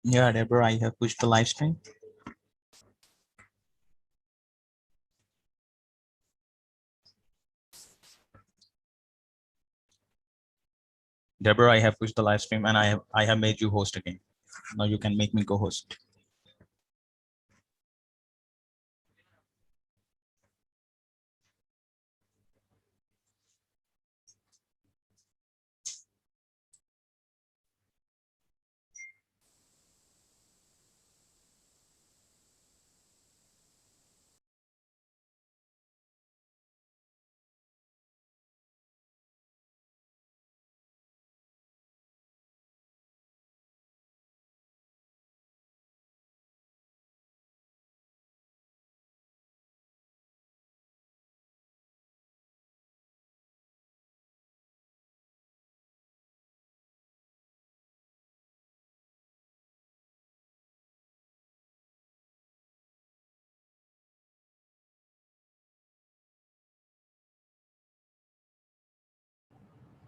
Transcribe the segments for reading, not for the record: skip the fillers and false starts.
Yeah, Deborah, I have pushed the live stream. Deborah, I have pushed the live stream and I have made you host again. Now you can make me co-host.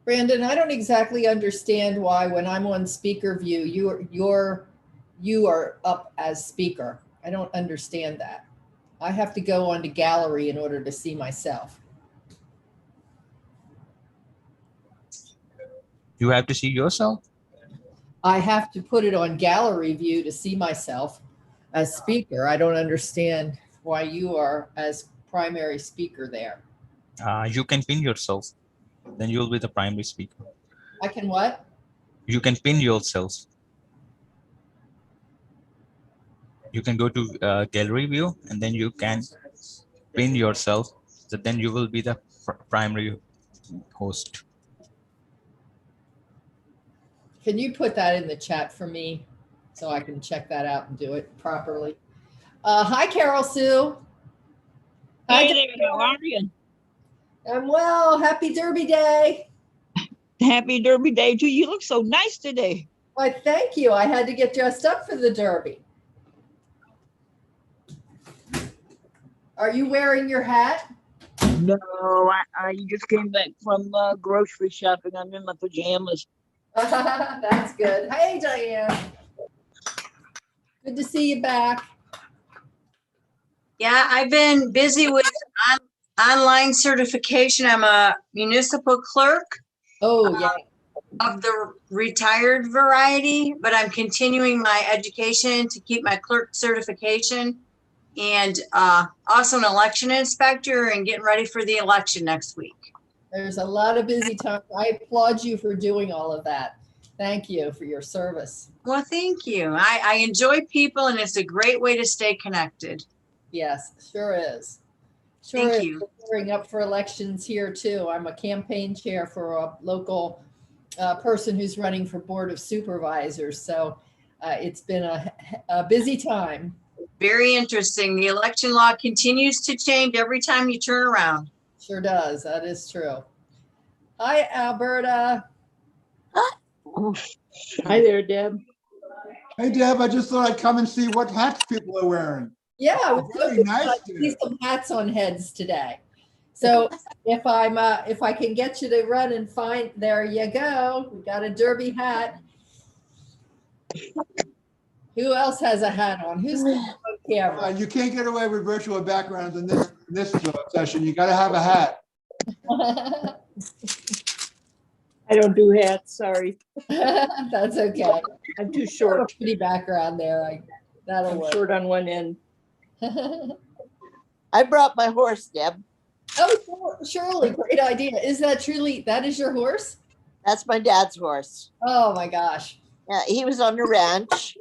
Brandon, I don't exactly understand why when I'm on speaker view, you are up as speaker. I don't understand that. I have to go onto gallery in order to see myself. You have to see yourself. I have to put it on gallery view to see myself as speaker. I don't understand why you are as primary speaker there. You can pin yourself. Then you'll be the primary speaker. I can what? You can pin yourself. You can go to gallery view and then you can pin yourself. So then you will be the primary host. Can you put that in the chat for me so I can check that out and do it properly? Hi, Carol Sue. Hey there, how are you? I'm well. Happy Derby Day. Happy Derby Day to you. You look so nice today. Why, thank you. I had to get dressed up for the Derby. Are you wearing your hat? No, I just came back from grocery shopping. I'm in my pajamas. That's good. Hey, Diane. Good to see you back. Yeah, I've been busy with online certification. I'm a municipal clerk. Oh, yeah. Of the retired variety, but I'm continuing my education to keep my clerk certification, and also an election inspector, and getting ready for the election next week. There's a lot of busy time. I applaud you for doing all of that. Thank you for your service. Well, thank you. I enjoy people, and it's a great way to stay connected. Yes, sure is. Thank Sure you. Gearing up for elections here too. I'm a campaign chair for a local person who's running for Board of Supervisors. So it's been a busy time. Very interesting. The election law continues to change every time you turn around. Sure does. That is true. Hi, Alberta. Hi there, Deb. Hey, Deb, I just thought I'd come and see what hats people are wearing. Yeah, Very nice. see some hats on heads today. So if I can get you to run and find, there you go. We got a Derby hat. Who else has a hat on? Who's on camera? You can't get away with virtual backgrounds in this session. You got to have a hat. I don't do hats, sorry. That's okay. I'm too short. Pretty background there. That'll I'm work. short on one end. I brought my horse, Deb. Oh, Shirley, great idea. Is that truly, that is your horse? That's my dad's horse. Oh my gosh. He was on the ranch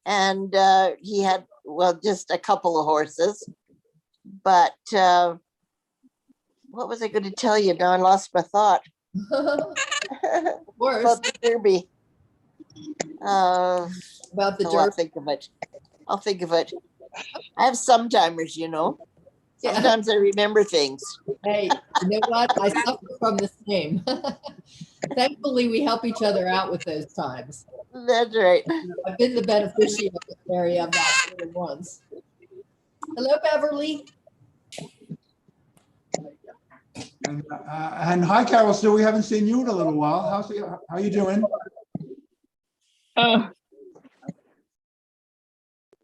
and he had, well, just a couple of horses. But what was I going to tell you? Now I lost my thought. Horse. About the Derby. About the I'll Derby. think of it. I'll think of it. I have some-timers, you know. Yeah. Sometimes I remember things. Hey, you know what? I suffer from the same. Thankfully, we help each other out with those times. That's right. I've been the beneficiary of that more than once. Hello, Beverly. And hi, Carol. Still, we haven't seen you in a little while. How you doing?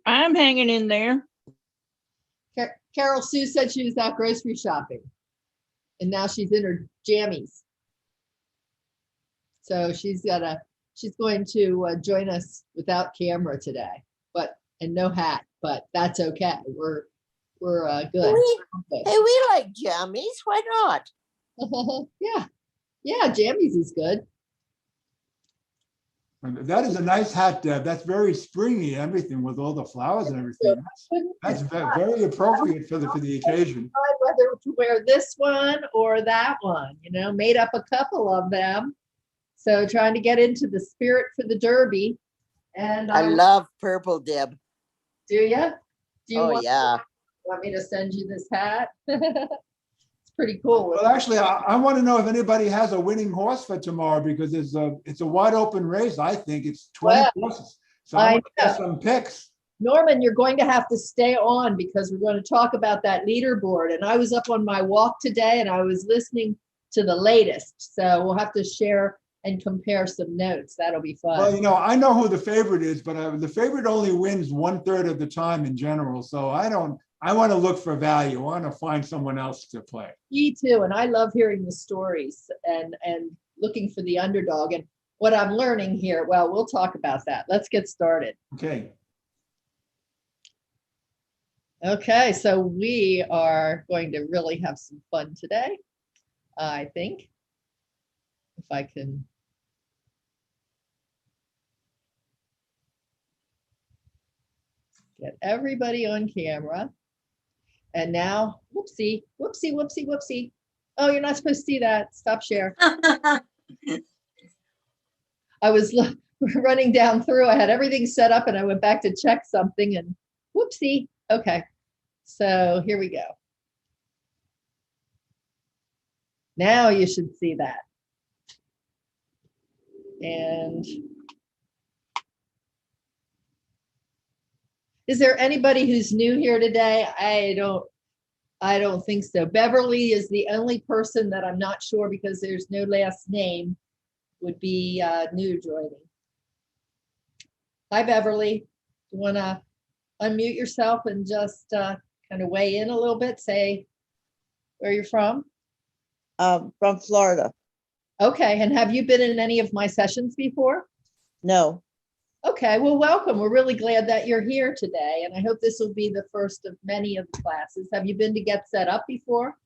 I'm hanging in there. Carol Sue said she was out grocery shopping. And now she's in her jammies. So she's going to join us without camera today, and no hat, but that's okay. We're good. Hey, we like jammies. Why not? Yeah, jammies is good. That is a nice hat, Deb. That's very springy, everything with all the flowers and everything. That's very appropriate for the occasion. Whether to wear this one or that one, made up a couple of them. So trying to get into the spirit for the Derby. And I love purple, Deb. Do you? Do you want me to send you this hat? It's pretty cool. Well, actually, I want to know if anybody has a winning horse for tomorrow, because it's a wide open race. I think it's 20 horses. So I want to get some picks. Norman, you're going to have to stay on because we're going to talk about that leaderboard. And I was up on my walk today and I was listening to the latest. So we'll have to share and compare some notes. That'll be fun. Well, I know who the favorite is, but the favorite only wins 1/3 of the time in general. So I want to look for value. I want to find someone else to play. Me too. And I love hearing the stories and looking for the underdog. And what I'm learning here, well, we'll talk about that. Let's get started. Okay. Okay, so we are going to really have some fun today, I think. If I can. Get everybody on camera. And now, whoopsie. Oh, you're not supposed to see that. Stop share. I was running down through. I had everything set up and I went back to check something and whoopsie. Okay, so here we go. Now you should see that. And is there anybody who's new here today? I don't think so. Beverly is the only person that I'm not sure because there's no last name would be new joining. Hi, Beverly. You want to unmute yourself and just kind of weigh in a little bit? Say where you're from. From Florida. Okay, and have you been in any of my sessions before? No. Okay, well, welcome. We're really glad that you're here today, and I hope this will be the first of many of the classes. Have you been to Get Set Up before?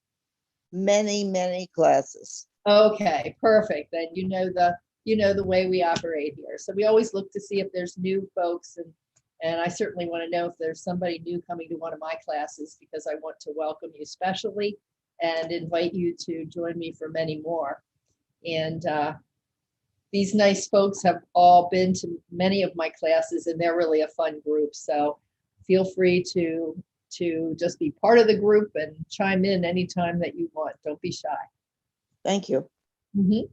Many classes. Okay, perfect. Then you know the way we operate here. So we always look to see if there's new folks, and I certainly want to know if there's somebody new coming to one of my classes because I want to welcome you specially and invite you to join me for many more. And these nice folks have all been to many of my classes and they're really a fun group. So feel free to just be part of the group and chime in anytime that you want. Don't be shy. Thank you. Mm-hmm.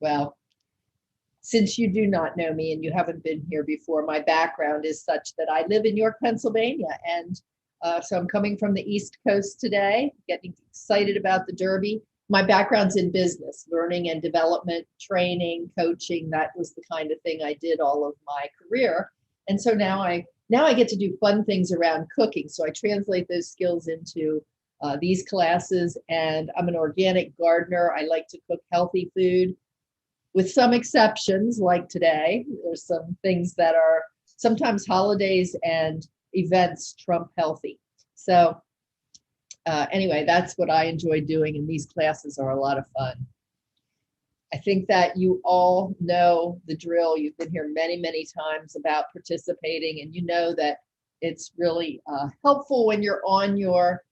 Well, since you do not know me and you haven't been here before, my background is such that I live in York, Pennsylvania. And so I'm coming from the East Coast today, getting excited about the Derby. My background's in business, learning and development, training, coaching. That was the kind of thing I did all of my career. And so now I get to do fun things around cooking. So I translate those skills into these classes. And I'm an organic gardener. I like to cook healthy food with some exceptions like today. There's some things that are sometimes holidays and events trump healthy. So anyway, that's what I enjoy doing, and these classes are a lot of fun. I think that you all know the drill. You've been here many times about participating, and you know that it's really helpful when you're on your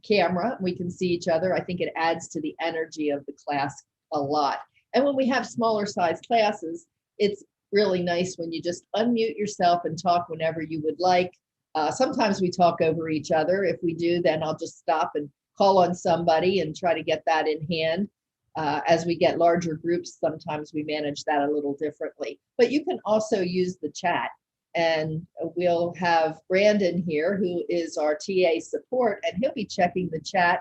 camera. We can see each other. I think it adds to the energy of the class a lot. And when we have smaller size classes, it's really nice when you just unmute yourself and talk whenever you would like. Sometimes we talk over each other. If we do, then I'll just stop and call on somebody and try to get that in hand. As we get larger groups, sometimes we manage that a little differently. But you can also use the chat. And we'll have Brandon here, who is our TA support, and he'll be checking the chat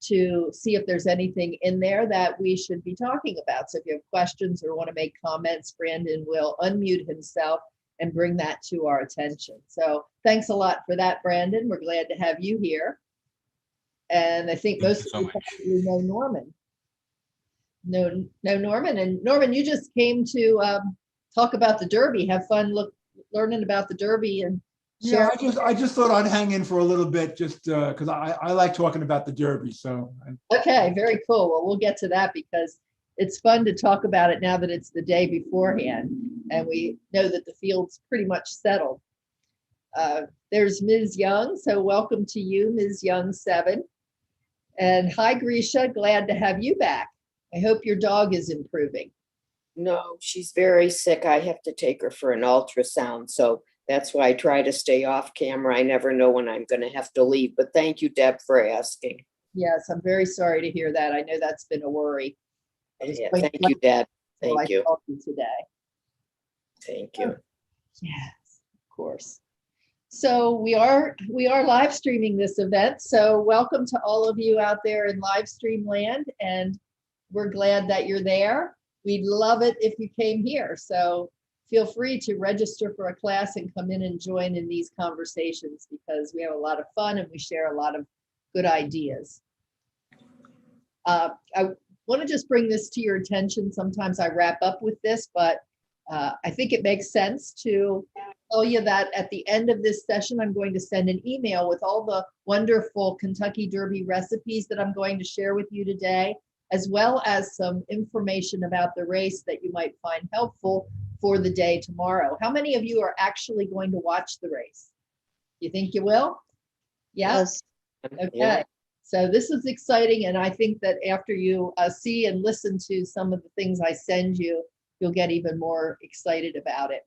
to see if there's anything in there that we should be talking about. So if you have questions or want to make comments, Brandon will unmute himself and bring that to our attention. So thanks a lot for that, Brandon. We're glad to have you here. And I think Thank most you so of you much. probably know Norman. No, Norman. And Norman, you just came to talk about the Derby. Have fun learning about the Derby and Yeah, share. I just thought I'd hang in for a little bit, just because I like talking about the Derby. So Okay, very cool. Well, we'll get to that because it's fun to talk about it now that it's the day beforehand and we know that the field's pretty much settled. There's Ms. Young. So welcome to you, Ms. Young 7. And hi, Grisha. Glad to have you back. I hope your dog is improving. No, she's very sick. I have to take her for an ultrasound. So that's why I try to stay off camera. I never know when I'm going to have to leave. But thank you, Deb, for asking. Yes, I'm very sorry to hear that. I know that's been a worry. Yeah, thank you, Deb. Well, I Thank you. called you today. Thank you. Yes, of course. So we are live streaming this event. So welcome to all of you out there in live stream land, and we're glad that you're there. We'd love it if you came here. So feel free to register for a class and come in and join in these conversations because we have a lot of fun and we share a lot of good ideas. I want to just bring this to your attention. Sometimes I wrap up with this, but I think it makes sense to tell you that at the end of this session, I'm going to send an email with all the wonderful Kentucky Derby recipes that I'm going to share with you today, as well as some information about the race that you might find helpful for the day tomorrow. How many of you are actually going to watch the race? You think you will? Yeah. Yes. Okay. Yeah. So this is exciting. And I think that after you see and listen to some of the things I send you, you'll get even more excited about it.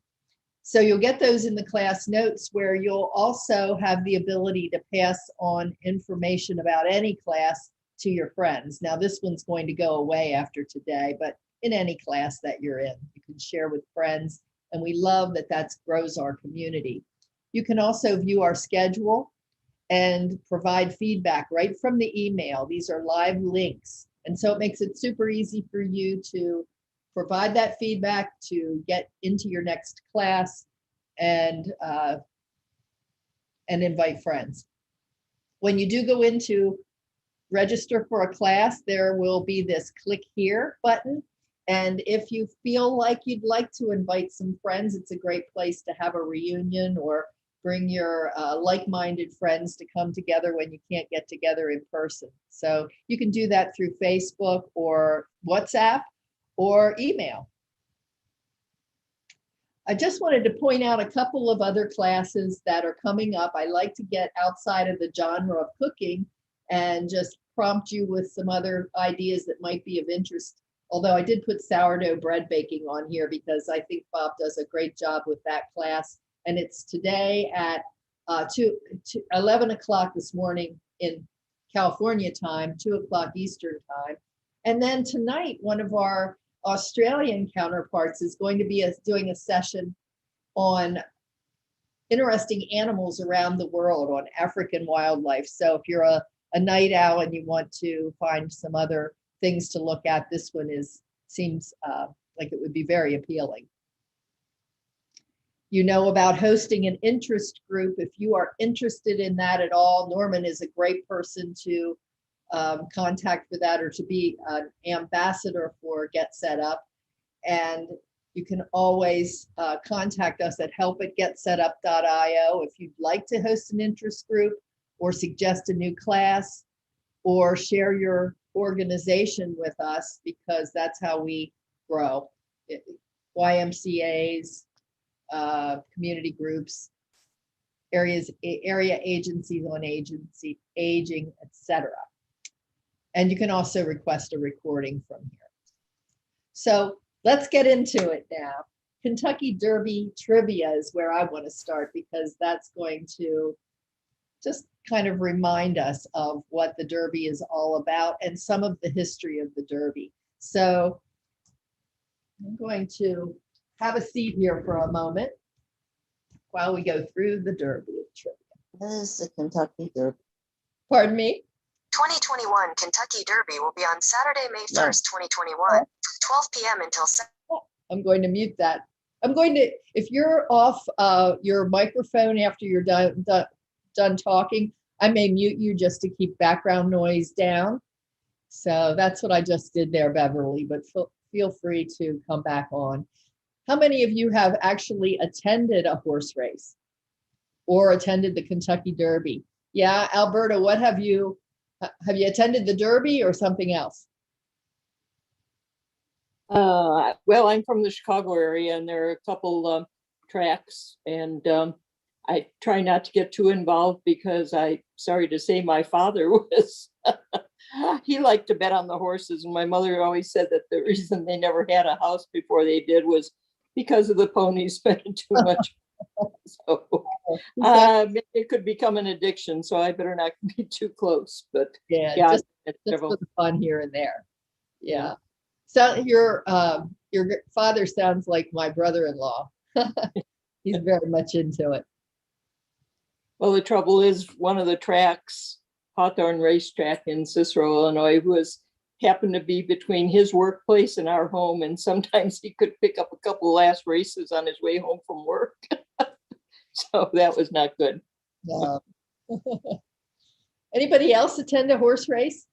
So you'll get those in the class notes where you'll also have the ability to pass on information about any class to your friends. Now this one's going to go away after today, but in any class that you're in, you can share with friends. And we love that that grows our community. You can also view our schedule and provide feedback right from the email. These are live links. And so it makes it super easy for you to provide that feedback, to get into your next class and invite friends. When you do go into register for a class, there will be this click here button. And if you feel like you'd like to invite some friends, it's a great place to have a reunion or bring your like-minded friends to come together when you can't get together in person. So you can do that through Facebook or WhatsApp or email. I just wanted to point out a couple of other classes that are coming up. I like to get outside of the genre of cooking and just prompt you with some other ideas that might be of interest. Although I did put sourdough bread baking on here because I think Bob does a great job with that class. And it's today at 11 o'clock this morning in California time, 2 o'clock Eastern time. And then tonight, one of our Australian counterparts is going to be doing a session on interesting animals around the world, on African wildlife. So if you're a night owl and you want to find some other things to look at, this one seems like it would be very appealing. You know about hosting an interest group. If you are interested in that at all, Norman is a great person to contact for that or to be an ambassador for Get Set Up. And you can always contact us at help@getsetup.io if you'd like to host an interest group or suggest a new class or share your organization with us, because that's how we grow. YMCAs, community groups, area agencies on aging, etc. And you can also request a recording from here. So let's get into it now. Kentucky Derby trivia is where I want to start because that's going to just kind of remind us of what the Derby is all about and some of the history of the Derby. So I'm going to have a seat here for a moment while we go through the Derby trivia. This is the Kentucky Derby. Pardon me? 2021 Kentucky Derby will be on Saturday, May 1st, 2021, 12 p.m. until 7. I'm going to mute that I'm going to, if you're off your microphone after you're done talking, I may mute you just to keep background noise down. So that's what I just did there, Beverly, but feel free to come back on. How many of you have actually attended a horse race or attended the Kentucky Derby? Yeah, Alberta, what have you attended the Derby or something else? Well, I'm from the Chicago area, and there are a couple tracks, and I try not to get too involved because sorry to say, my father was, he liked to bet on the horses, and my mother always said that the reason they never had a house before they did was because of the ponies spending too much. So it could become an addiction, so I better not be too close. But yeah, just for the fun here and there. Yeah. So your father sounds like my brother-in-law. He's very much into it. Well, the trouble is, one of the tracks, Hawthorne Racetrack in Cicero, Illinois, happened to be between his workplace and our home, and sometimes he could pick up a couple last races on his way home from work. So that was not good. No. Anybody else attend a horse race?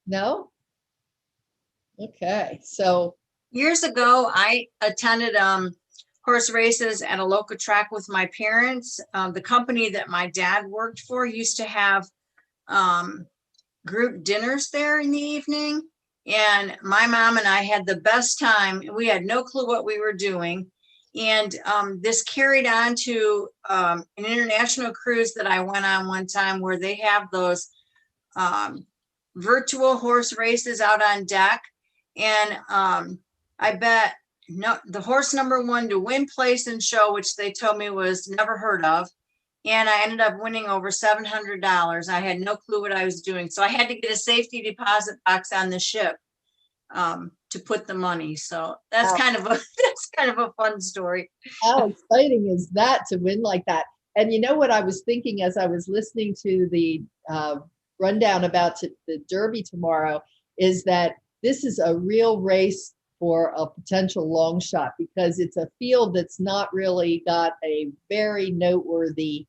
No? Okay, so. Years ago, I attended horse races at a local track with my parents. The company that my dad worked for used to have group dinners there in the evening. And my mom and I had the best time. We had no clue what we were doing. And this carried on to an international cruise that I went on one time, where they have those virtual horse races out on deck. And I bet the horse number one to win, place, and show, which they told me was never heard of. And I ended up winning over $700. I had no clue what I was doing. So I had to get a safety deposit box on the ship to put the money. So that's kind of a fun story. How exciting is that to win like that? And you know what I was thinking as I was listening to the rundown about the Derby tomorrow is that this is a real race for a potential long shot, because it's a field that's not really got a very noteworthy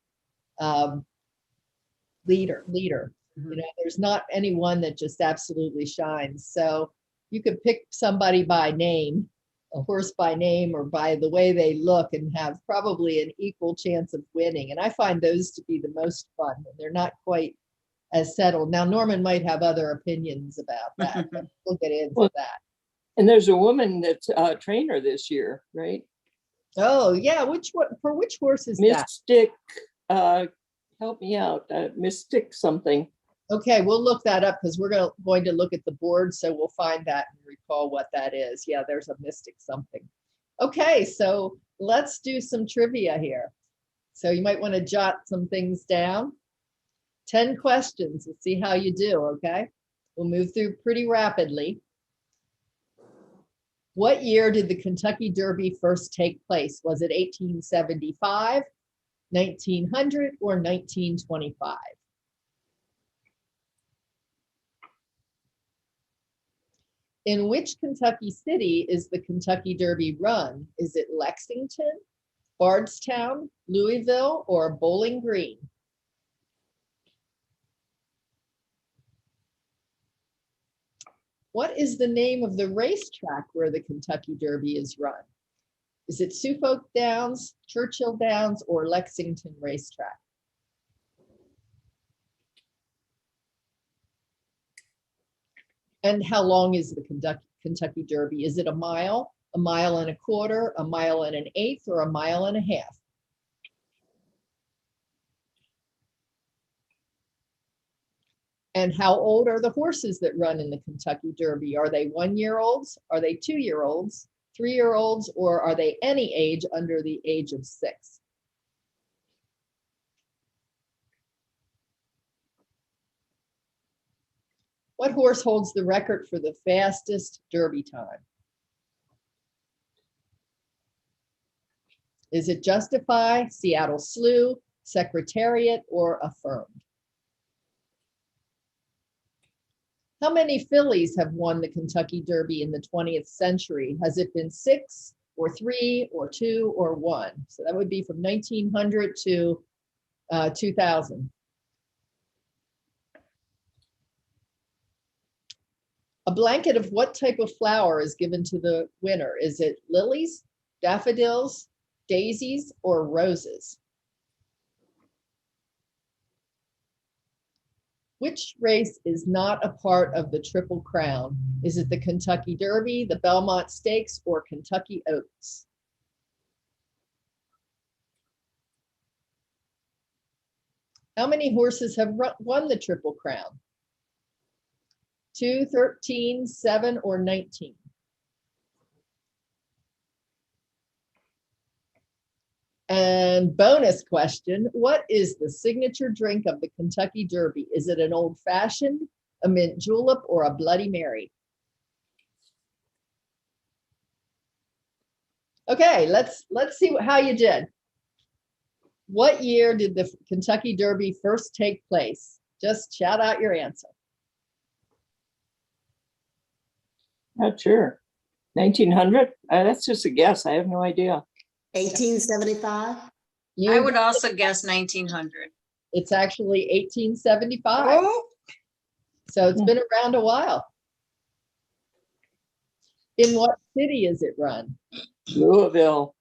leader. Mm-hmm. You know, there's not anyone that just absolutely shines. So you could pick somebody by name, a horse by name, or by the way they look, and have probably an equal chance of winning. And I find those to be the most fun. They're not quite as settled. Now, Norman might have other opinions about that, but we'll get into that. And there's a woman that's a trainer this year, right? Oh, yeah. Which horse is that? Mystic, help me out. Mystic something. Okay, we'll look that up, because we're going to look at the board, so we'll find that and recall what that is. Yeah, there's a Mystic something. Okay, so let's do some trivia here. So you might want to jot some things down. 10 questions. Let's see how you do, okay? We'll move through pretty rapidly. What year did the Kentucky Derby first take place? Was it 1875, 1900, or 1925? In which Kentucky city is the Kentucky Derby run? Is it Lexington, Bardstown, Louisville, or Bowling Green? What is the name of the racetrack where the Kentucky Derby is run? Is it Suffolk Downs, Churchill Downs, or Lexington Racetrack? And how long is the Kentucky Derby? Is it a mile and a quarter, a mile and an eighth, or a mile and a half? And how old are the horses that run in the Kentucky Derby? Are they 1-year-olds? Are they 2-year-olds, 3-year-olds, or are they any age under the age of 6? What horse holds the record for the fastest Derby time? Is it Justify, Seattle Slew, Secretariat, or Affirmed? How many fillies have won the Kentucky Derby in the 20th century? Has it been 6 or 3 or 2 or 1? So that would be from 1900 to 2000. A blanket of what type of flower is given to the winner? Is it lilies, daffodils, daisies, or roses? Which race is not a part of the Triple Crown? Is it the Kentucky Derby, the Belmont Stakes, or Kentucky Oaks? How many horses have won the Triple Crown? 2, 13, 7, or 19? And bonus question, what is the signature drink of the Kentucky Derby? Is it an old fashioned, a mint julep, or a Bloody Mary? Okay, let's see how you did. What year did the Kentucky Derby first take place? Just shout out your answer. Not sure. 1900? That's just a guess. I have no idea. 1875. I would also guess 1900. It's actually 1875. Oh, So it's been around a while. In what city is it run? Louisville.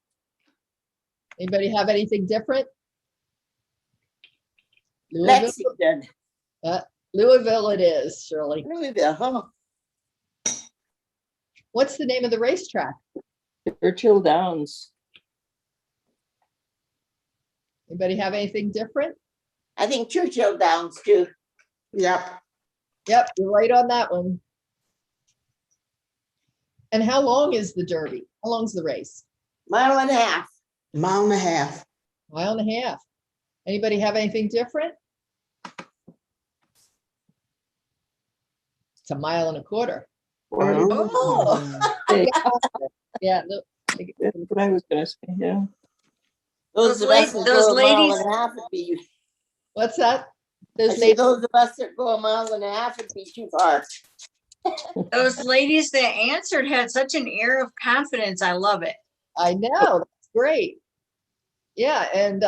Anybody have anything different? Louisville? Lexington. Louisville it is, Shirley. Louisville, huh? What's the name of the racetrack? Churchill Downs. Anybody have anything different? I think Churchill Downs too. Yep. Yep, you're right on that one. And how long is the Derby? How long's the race? Mile and a half. Mile and a half. Mile and a half. Anybody have anything different? It's a mile and a quarter. oh. Yeah, look, That's what I was gonna say, yeah. Those of us that Those go a mile ladies- and a half would be. what's that? I Those say ladies, those of us that go a mile and a half would be too far. Those ladies that answered had such an air of confidence. I love it. I know, that's great. Yeah, and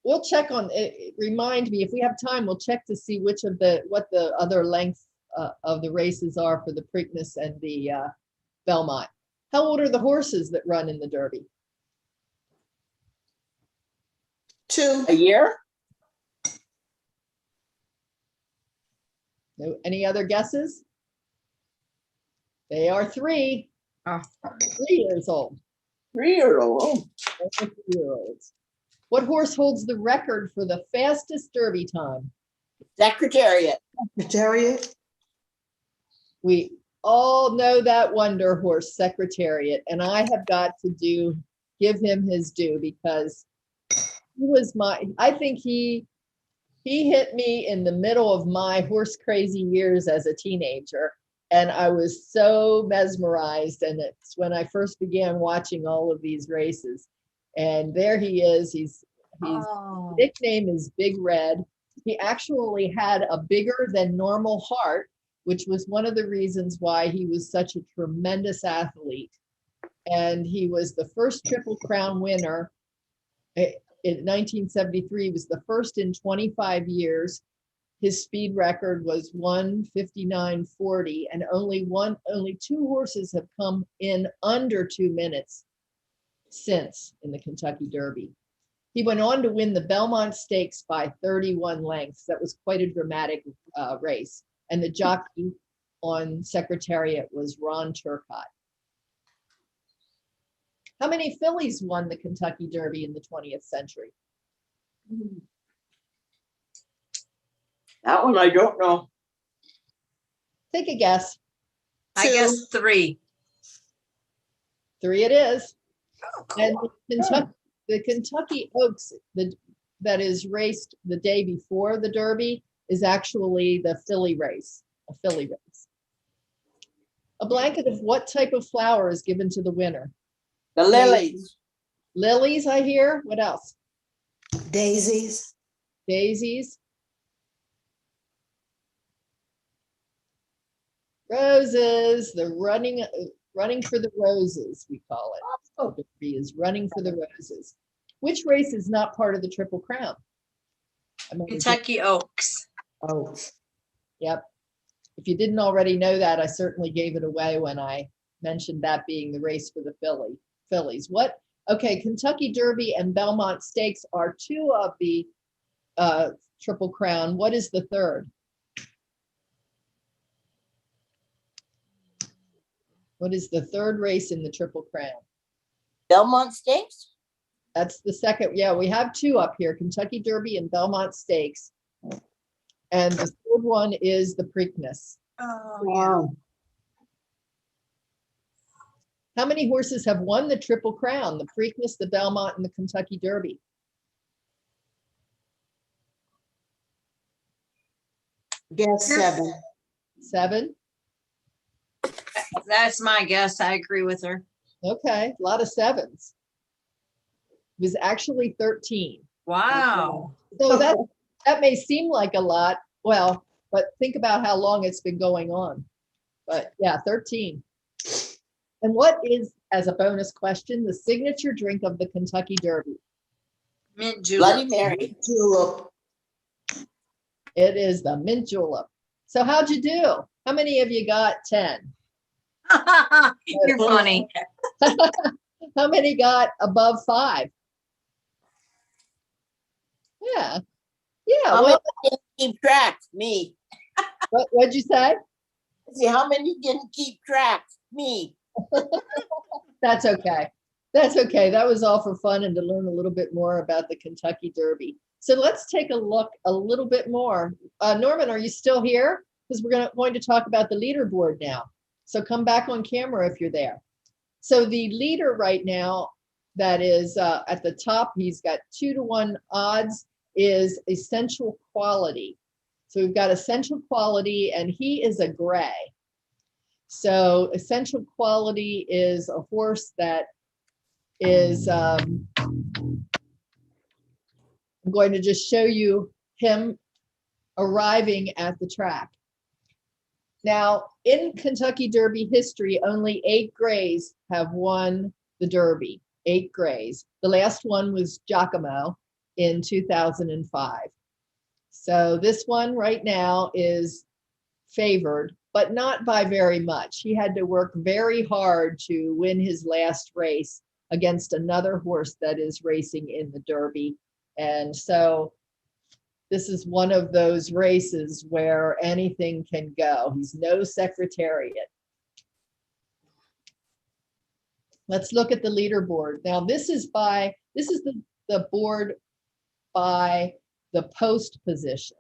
we'll check on it. Remind me if we have time, we'll check to see what the other lengths of the races are for the Preakness and the Belmont. How old are the horses that run in the Derby? 2. A year? No, any other guesses? They are 3. Oh. 3 years old. 3-year-old. 3-year-olds. What horse holds the record for the fastest Derby time? Secretariat. Secretariat. We all know that wonder horse, Secretariat, and I have got to give him his due because I think he hit me in the middle of my horse crazy years as a teenager. And I was so mesmerized. And it's when I first began watching all of these races. And there he is. His nickname is Big Red. He actually had a bigger than normal heart, which was one of the reasons why he was such a tremendous athlete. And he was the first Triple Crown winner. In 1973, was the first in 25 years. His speed record was 1:59.40, and only 2 horses have come in under 2 minutes since in the Kentucky Derby. He went on to win the Belmont Stakes by 31 lengths. That was quite a dramatic race. And the jockey on Secretariat was Ron Turcotte. How many fillies won the Kentucky Derby in the 20th century? That one I don't know. Take a guess. I guess 3. 3 it is. Oh, And cool. the Kentucky Oaks that is raced the day before the Derby is actually the filly race, a filly race. A blanket of what type of flower is given to the winner? The lilies. Lilies, I hear. What else? Daisies. Daisies. Roses, the running for the roses, we call it. Oh, Derby is running for the roses. Which race is not part of the Triple Crown? Kentucky Oaks. Oh, yep. If you didn't already know that, I certainly gave it away when I mentioned that being the race for the fillies. What? Okay, Kentucky Derby and Belmont Stakes are two of the Triple Crown. What is the third? What is the third race in the Triple Crown? Belmont Stakes? That's the second. Yeah, we have two up here, Kentucky Derby and Belmont Stakes. And the third one is the Preakness. Oh, Wow. How many horses have won the Triple Crown? The Preakness, the Belmont, and the Kentucky Derby. Guess 7. 7. that's my guess. I agree with her. Okay, a lot of 7s. It was actually 13. Wow. So that may seem like a lot. Well, but think about how long it's been going on. But yeah, 13. And what is, as a bonus question, the signature drink of the Kentucky Derby? Mint Bloody julep. Mary. Julep. It is the mint julep. So how'd you do? How many of you got 10? You're funny. How many got above 5? Yeah. Yeah. How Well, many didn't keep track? Me. what'd you say? See, how many didn't keep track? Me. That's okay. That's okay. That was all for fun and to learn a little bit more about the Kentucky Derby. So let's take a look a little bit more. Norman, are you still here? Because we're going to talk about the leaderboard now. So come back on camera if you're there. So the leader right now that is at the top, he's got 2-to-1 odds, is Essential Quality. So we've got Essential Quality, and he is a gray. So Essential Quality is a horse that is, I'm going to just show you him arriving at the track. Now, in Kentucky Derby history, only 8 grays have won the Derby, 8 grays. The last one was Giacomo in 2005. So this one right now is favored, but not by very much. He had to work very hard to win his last race against another horse that is racing in the Derby. And so this is one of those races where anything can go. He's no secretariat. Let's look at the leaderboard. Now this is the board by the post position.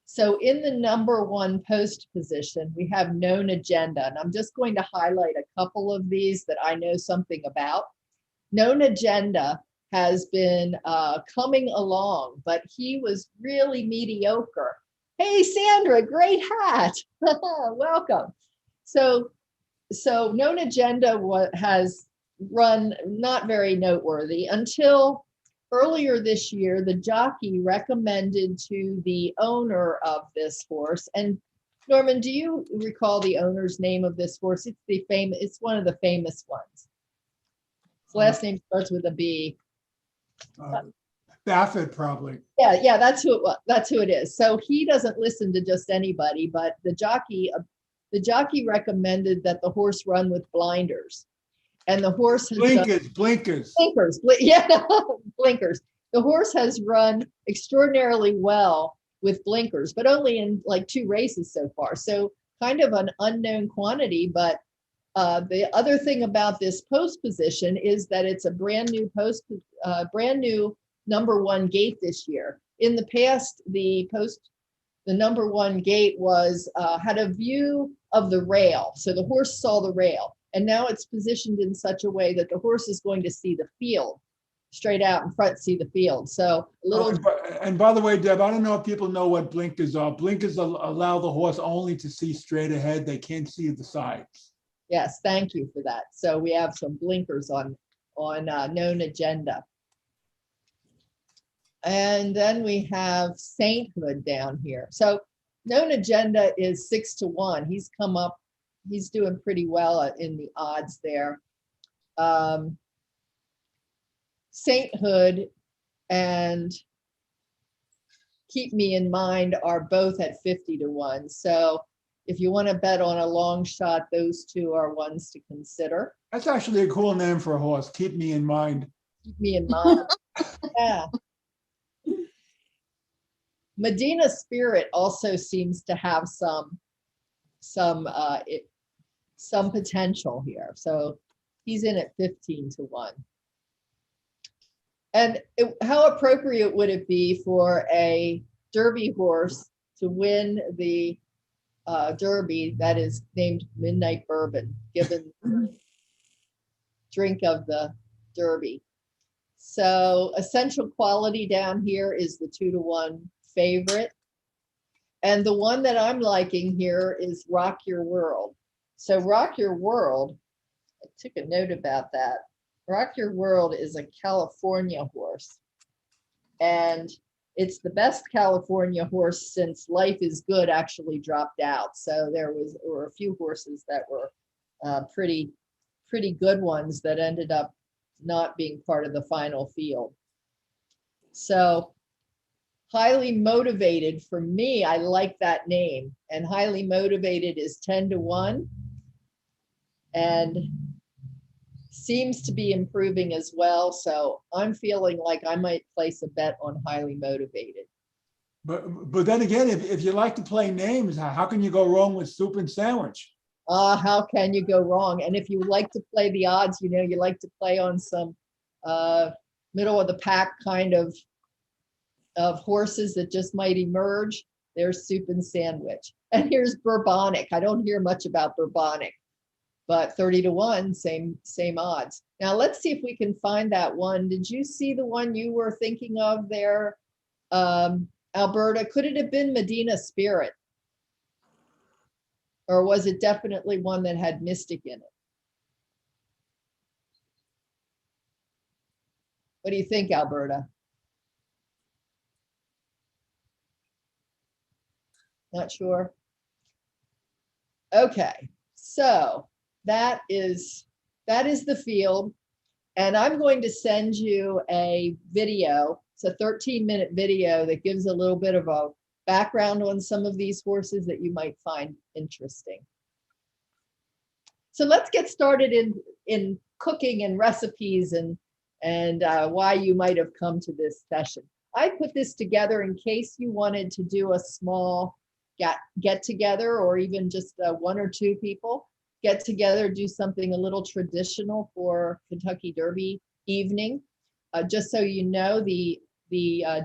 So in the number 1 post position, we have known agenda. And I'm just going to highlight a couple of these that I know something about. Known agenda has been coming along, but he was really mediocre. Hey, Sandra, great hat. Welcome. So Known Agenda has run not very noteworthy until earlier this year. The jockey recommended to the owner of this horse, and Norman, do you recall the owner's name of this horse? It's one of the famous ones. His last name starts with a B. Baffert, probably. Yeah, that's who it was. That's who it is. So he doesn't listen to just anybody, but the jockey recommended that the horse run with blinders, and the horse has Blinkers. Yeah, blinkers. The horse has run extraordinarily well with blinkers, but only in like 2 races so far. So kind of an unknown quantity, but the other thing about this post position is that it's a brand new number 1 gate this year. In the past, the number 1 gate was had a view of the rail, so the horse saw the rail, and now it's positioned in such a way that the horse is going to see the field straight out in front, see the field. So a little. And by the way, Deb, I don't know if people know what blinkers are. Blinkers allow the horse only to see straight ahead. They can't see the sides. Yes, thank you for that. So we have some blinkers on Known Agenda. And then we have Sainthood down here. So known agenda is 6-1. He's come up, he's doing pretty well in the odds there. Sainthood and Keep Me in Mind are both at 50-1. So if you want to bet on a long shot, those two are ones to consider. That's actually a cool name for a horse. Keep Me in Mind. Keep Me in Mind. Yeah. Medina Spirit also seems to have some potential here. So he's in at 15-1. And how appropriate would it be for a Derby horse to win the Derby that is named Midnight Bourbon, given drink of the Derby? So Essential Quality down here is the 2-1 favorite. And the one that I'm liking here is Rock Your World. So Rock Your World, I took a note about that. Rock Your World is a California horse. And it's the best California horse since Life is Good actually dropped out. So there were a few horses that were pretty good ones that ended up not being part of the final field. So Highly Motivated, for me, I like that name. And Highly Motivated is 10-1 and seems to be improving as well. So I'm feeling like I might place a bet on Highly Motivated. But then again, if you like to play names, how can you go wrong with Soup and Sandwich? How can you go wrong? And if you like to play the odds, you know, you like to play on some middle of the pack kind of horses that just might emerge, there's Soup and Sandwich. And here's Bourbonic. I don't hear much about Bourbonic, but 30-1, same odds. Now let's see if we can find that one. Did you see the one you were thinking of there, Alberta? Could it have been Medina Spirit? Or was it definitely one that had Mystic in it? What do you think, Alberta? Not sure. Okay, so that is the field. And I'm going to send you a video. It's a 13-minute video that gives a little bit of a background on some of these horses that you might find interesting. So let's get started in cooking and recipes and why you might have come to this session. I put this together in case you wanted to do a small get together, or even just 1 or 2 people get together, do something a little traditional for Kentucky Derby evening. Just so you know, the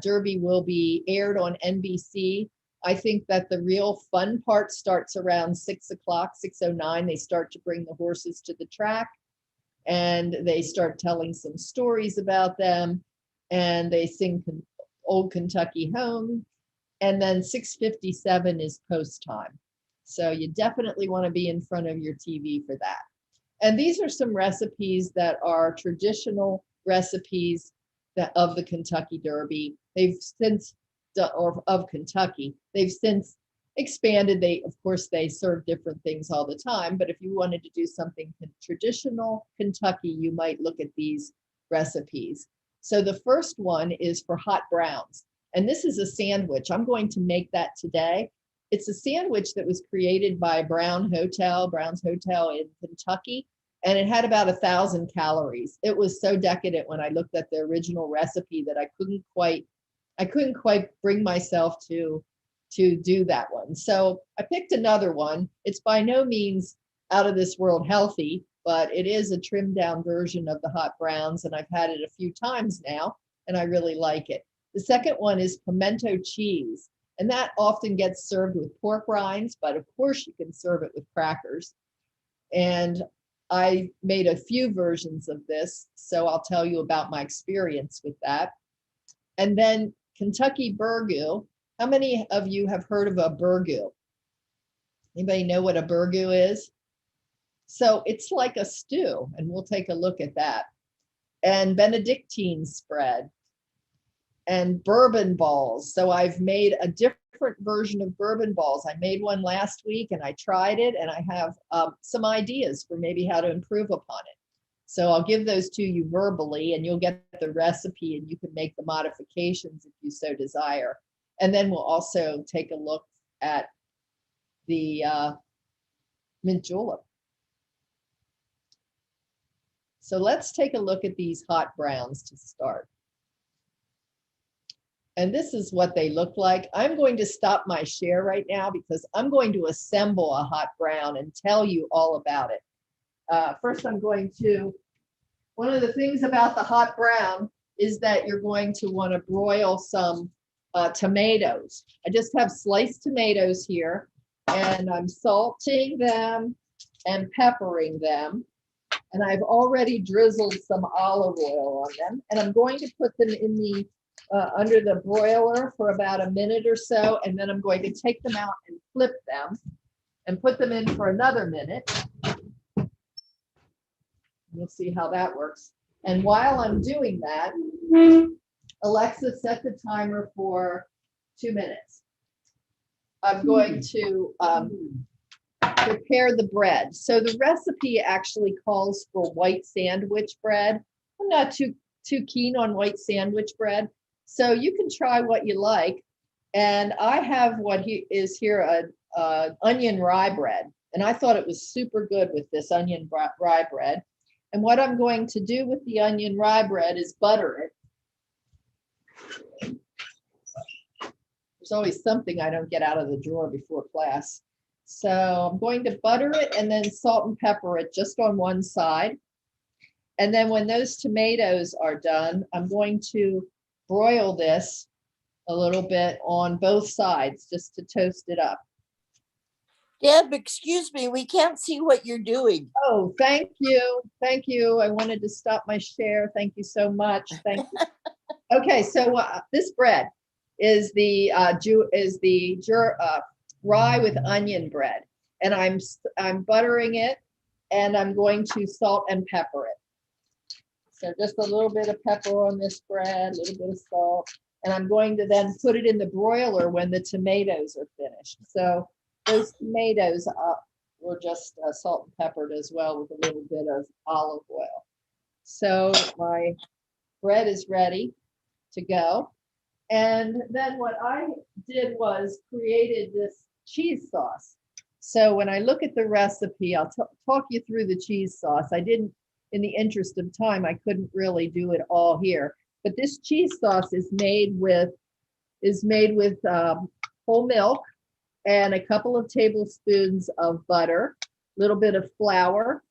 Derby will be aired on NBC. I think that the real fun part starts around 6 o'clock, 6:09. They start to bring the horses to the track and they start telling some stories about them, and they sing Old Kentucky Home. And then 6:57 is post time. So you definitely want to be in front of your TV for that. And these are some recipes that are traditional recipes of the Kentucky Derby. They've since, or of Kentucky, they've since expanded. Of course, they serve different things all the time, but if you wanted to do something traditional Kentucky, you might look at these recipes. So the first one is for hot browns. And this is a sandwich. I'm going to make that today. It's a sandwich that was created by Brown's Hotel in Kentucky, and it had about 1,000 calories. It was so decadent when I looked at the original recipe that I couldn't quite bring myself to do that one. So I picked another one. It's by no means out of this world healthy, but it is a trimmed down version of the hot browns, and I've had it a few times now, and I really like it. The second one is pimento cheese, and that often gets served with pork rinds, but of course you can serve it with crackers. And I made a few versions of this, so I'll tell you about my experience with that. And then Kentucky burgoo. How many of you have heard of a burgoo? Anybody know what a burgoo is? So it's like a stew, and we'll take a look at that. And Benedictine spread. and bourbon balls. So I've made a different version of bourbon balls. I made one last week and I tried it, and I have some ideas for maybe how to improve upon it. So I'll give those to you verbally, and you'll get the recipe and you can make the modifications if you so desire. And then we'll also take a look at the mint julep. So let's take a look at these hot browns to start. And this is what they look like. I'm going to stop my share right now because I'm going to assemble a hot brown and tell you all about it. First, one of the things about the hot brown is that you're going to want to broil some tomatoes. I just have sliced tomatoes here, and I'm salting them and peppering them. And I've already drizzled some olive oil on them, and I'm going to put them in the under the broiler for about a minute or so, and then I'm going to take them out and flip them and put them in for another minute. We'll see how that works. And while I'm doing that, Alexa, set the timer for 2 minutes. I'm going to prepare the bread. So the recipe actually calls for white sandwich bread. I'm not too keen on white sandwich bread, so you can try what you like. And I have what is here a onion rye bread, and I thought it was super good with this onion rye bread. And what I'm going to do with the onion rye bread is butter it. There's always something I don't get out of the drawer before class. So I'm going to butter it and then salt and pepper it just on one side. And then when those tomatoes are done, I'm going to broil this a little bit on both sides just to toast it up. Deb, excuse me, we can't see what you're doing. Oh, thank you. Thank you. I wanted to stop my share. Thank you so much. Thank you. Okay, so this bread is the rye with onion bread, and I'm buttering it, and I'm going to salt and pepper it. So just a little bit of pepper on this bread, a little bit of salt, and I'm going to then put it in the broiler when the tomatoes are finished. So those tomatoes were just salt and peppered as well with a little bit of olive oil. So my bread is ready to go. And then what I did was created this cheese sauce. So when I look at the recipe, I'll talk you through the cheese sauce. I didn't, in the interest of time, I couldn't really do it all here. But this cheese sauce is made with whole milk and a couple of tablespoons of butter, a little bit of flour,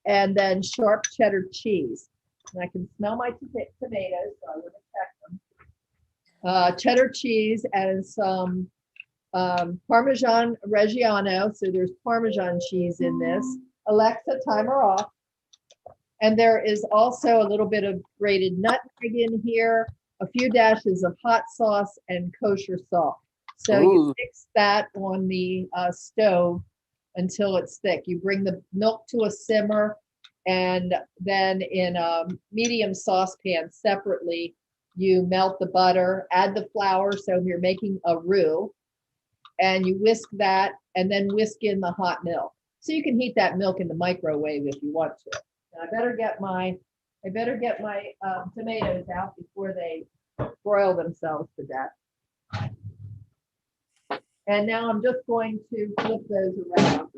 and then sharp cheddar cheese. And I can smell my tomatoes, so I want to check them. Cheddar cheese and some Parmesan Reggiano. So there's Parmesan cheese in this. Alexa, timer off. And there is also a little bit of grated nutmeg in here, a few dashes of hot sauce and kosher salt. So you mix that on the stove until it's thick. You bring the milk to a simmer, and then in a medium saucepan separately, you melt the butter, add the flour, so you're making a roux, and you whisk that, and then whisk in the hot milk. So you can heat that milk in the microwave if you want to. And I better get my tomatoes out before they broil themselves to death. And now I'm just going to flip those around.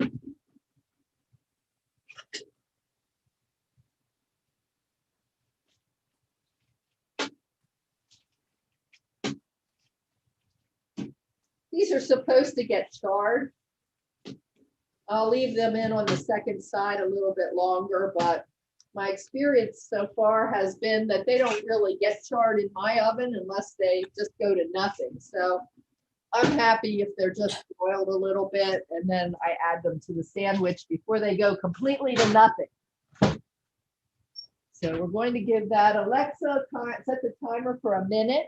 These are supposed to get charred. I'll leave them in on the second side a little bit longer, but my experience so far has been that they don't really get charred in my oven unless they just go to nothing. So I'm happy if they're just boiled a little bit, and then I add them to the sandwich before they go completely to nothing. So we're going to give that, Alexa, set the timer for a minute.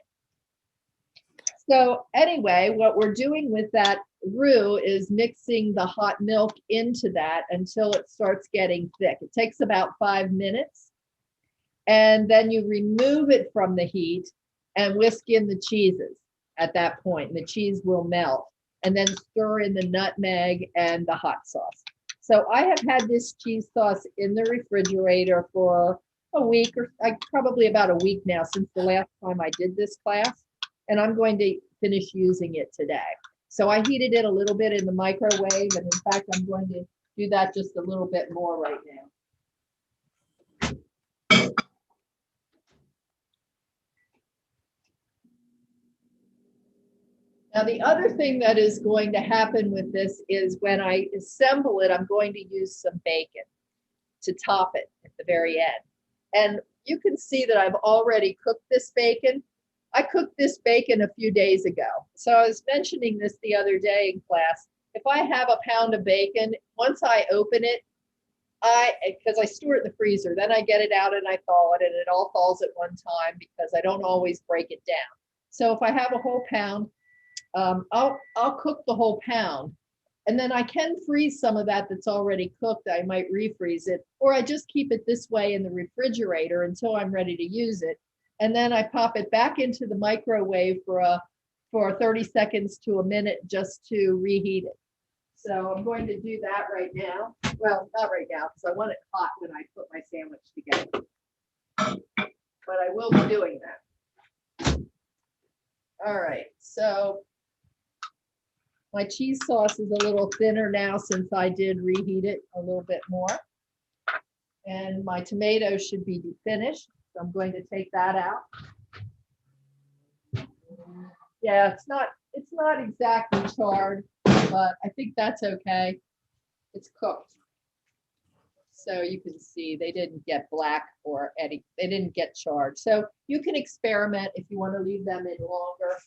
So anyway, what we're doing with that roux is mixing the hot milk into that until it starts getting thick. It takes about 5 minutes. And then you remove it from the heat, and whisk in the cheeses at that point, and the cheese will melt. And then stir in the nutmeg and the hot sauce. So I have had this cheese sauce in the refrigerator for a week, or probably about a week now since the last time I did this class. And I'm going to finish using it today. So I heated it a little bit in the microwave. And in fact, I'm going to do that just a little bit more right now. Now, the other thing that is going to happen with this is when I assemble it, I'm going to use some bacon to top it at the very end. And you can see that I've already cooked this bacon. I cooked this bacon a few days ago. So I was mentioning this the other day in class. If I have a pound of bacon, once I open it, because I store it in the freezer, then I get it out and I thaw it, and it all thaws at one time because I don't always break it down. So if I have a whole pound, I'll cook the whole pound, and then I can freeze some of that that's already cooked. I might refreeze it, or I just keep it this way in the refrigerator until I'm ready to use it. And then I pop it back into the microwave for 30 seconds to a minute just to reheat it. So I'm going to do that right now. Well, not right now, because I want it hot when I put my sandwich together. But I will be doing that. All right, so my cheese sauce is a little thinner now since I did reheat it a little bit more. And my tomatoes should be finished. So I'm going to take that out. Yeah, it's not exactly charred, but I think that's okay. It's cooked. So you can see they didn't get black or any, they didn't get charred. So you can experiment if you want to leave them in longer.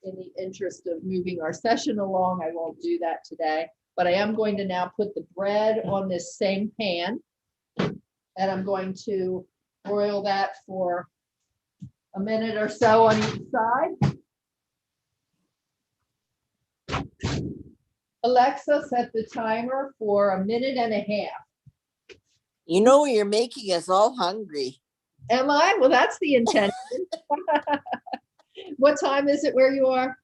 In the interest of moving our session along, I won't do that today, but I am going to now put the bread on this same pan, and I'm going to broil that for a minute or so on each side. Alexa, set the timer for 1.5 minutes. You know, you're making us all hungry. Am I? Well, that's the intention. What time is it where you are?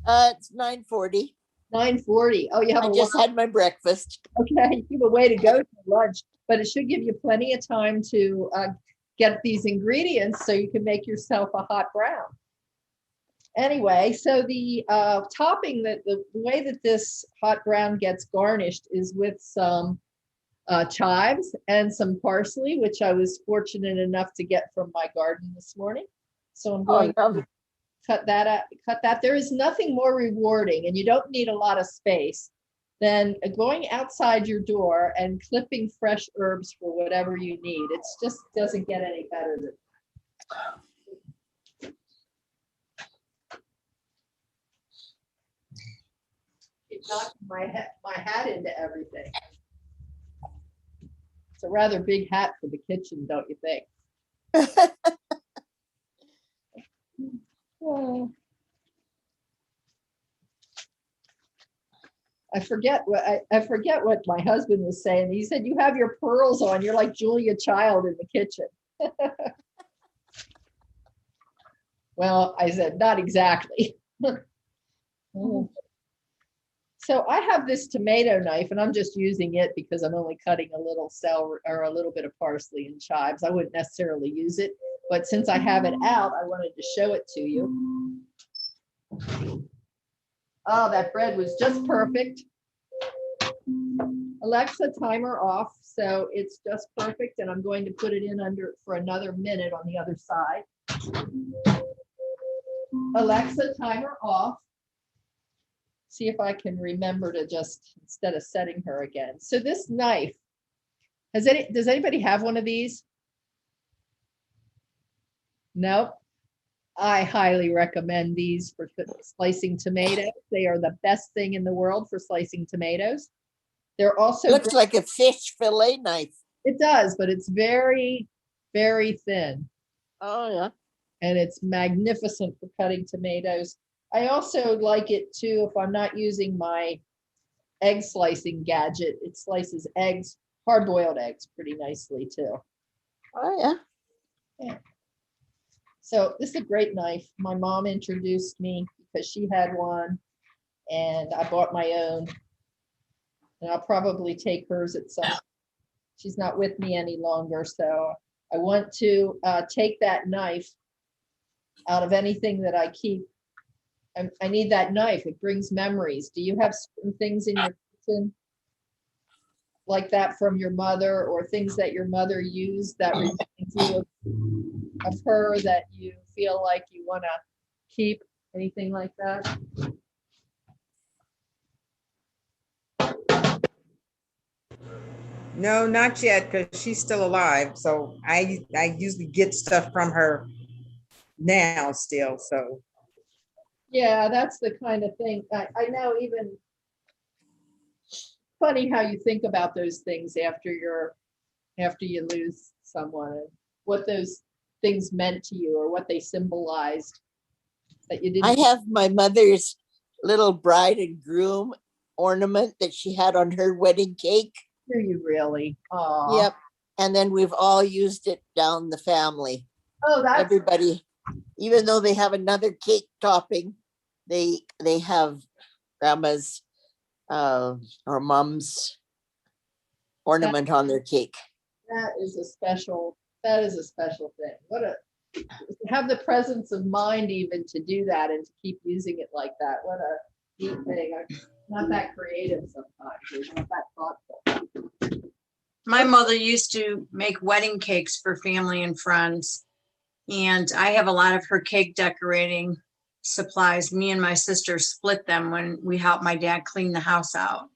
It's 9:40. 9:40. Oh, you have I just had my breakfast. Okay, you have a way to go to lunch, but it should give you plenty of time to get these ingredients so you can make yourself a hot brown. Anyway, so the topping, that the way that this hot brown gets garnished is with some chives and some parsley, which I was fortunate enough to get from my garden this morning. So I'm going to cut that out, cut that. There is nothing more rewarding, and you don't need a lot of space, than going outside your door and clipping fresh herbs for whatever you need. It's just doesn't get any better than that. Keep knocking my hat into everything. It's a rather big hat for the kitchen, don't you think? Oh. I forget what my husband was saying. He said, "You have your pearls on. You're like Julia Child in the kitchen." Well, I said, not exactly. So I have this tomato knife, and I'm just using it because I'm only cutting a little celery or a little bit of parsley and chives. I wouldn't necessarily use it, but since I have it out, I wanted to show it to you. Oh, that bread was just perfect. Alexa, timer off. So it's just perfect, and I'm going to put it in under for another minute on the other side. Alexa, timer off. See if I can remember to just, instead of setting her again. So this knife, does anybody have one of these? Nope. I highly recommend these for slicing tomatoes. They are the best thing in the world for slicing tomatoes. They're also looks like a fish fillet knife. It does, but it's very, very thin. Oh yeah. And it's magnificent for cutting tomatoes. I also like it too if I'm not using my egg slicing gadget. It slices eggs, hard-boiled eggs, pretty nicely too. Oh yeah. Yeah. So this is a great knife. My mom introduced me because she had one and I bought my own. And I'll probably take hers at some. She's not with me any longer, so I want to take that knife out of anything that I keep. I need that knife. It brings memories. Do you have certain things in your kitchen like that from your mother, or things that your mother used that remind you of her that you feel like you want to keep? Anything like that? No, not yet, because she's still alive. So I usually get stuff from her now still. So Yeah, that's the kind of thing. I know, even funny how you think about those things after you lose someone, and what those things meant to you or what they symbolized that you I didn't. have my mother's little bride and groom ornament that she had on her wedding cake. Do you really? Oh, Yep. And then we've all used it down the family. oh, that's Everybody, even though they have another cake topping, they have grandma's or mom's ornament on their cake. that is a special thing. What a have the presence of mind even to do that and to keep using it like that. What a neat thing. I'm not that creative sometimes. It's not that thoughtful. My mother used to make wedding cakes for family and friends. And I have a lot of her cake decorating supplies. Me and my sister split them when we helped my dad clean the house out.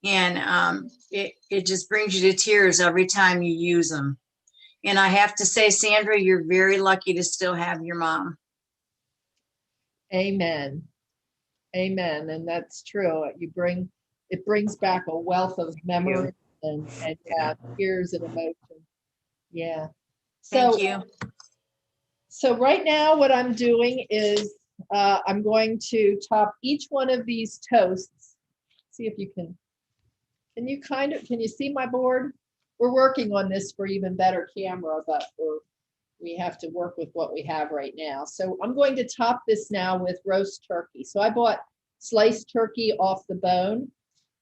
And it just brings you to tears every time you use them. And I have to say, Sandra, you're very lucky to still have your mom. Amen. Amen. And that's true. It brings back a wealth of memory and yeah, tears and emotion. Yeah. So, Thank you. So right now what I'm doing is I'm going to top each one of these toasts. See if you can you see my board? We're working on this for even better camera, but we have to work with what we have right now. So I'm going to top this now with roast turkey. So I bought sliced turkey off the bone,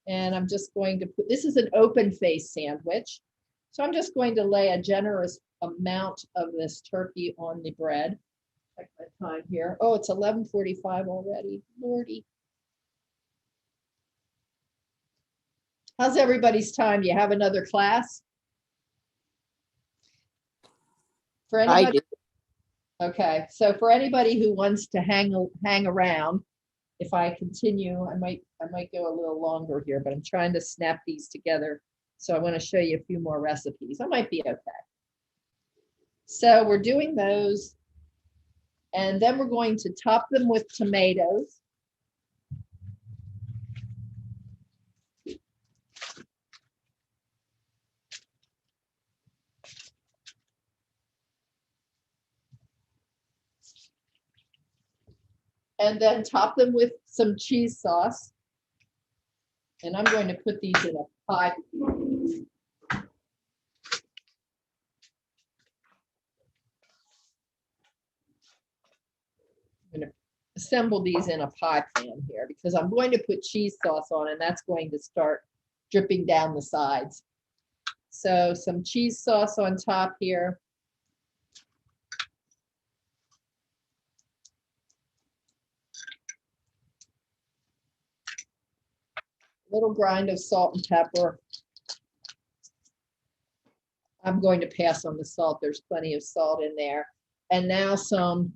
and I'm just going to put, this is an open face sandwich. So I'm just going to lay a generous amount of this turkey on the bread. Check my time here. Oh, it's 11:45 already. Lordy. How's everybody's time? Do you have another class? For I anybody? do. Okay, so for anybody who wants to hang around, if I continue, I might go a little longer here, but I'm trying to snap these together. So I want to show you a few more recipes. I might be okay. So we're doing those, and then we're going to top them with tomatoes. And then top them with some cheese sauce. And I'm going to put these in a pie. I'm going to assemble these in a pie pan here because I'm going to put cheese sauce on, and that's going to start dripping down the sides. So some cheese sauce on top here. Little grind of salt and pepper. I'm going to pass on the salt. There's plenty of salt in there. And now some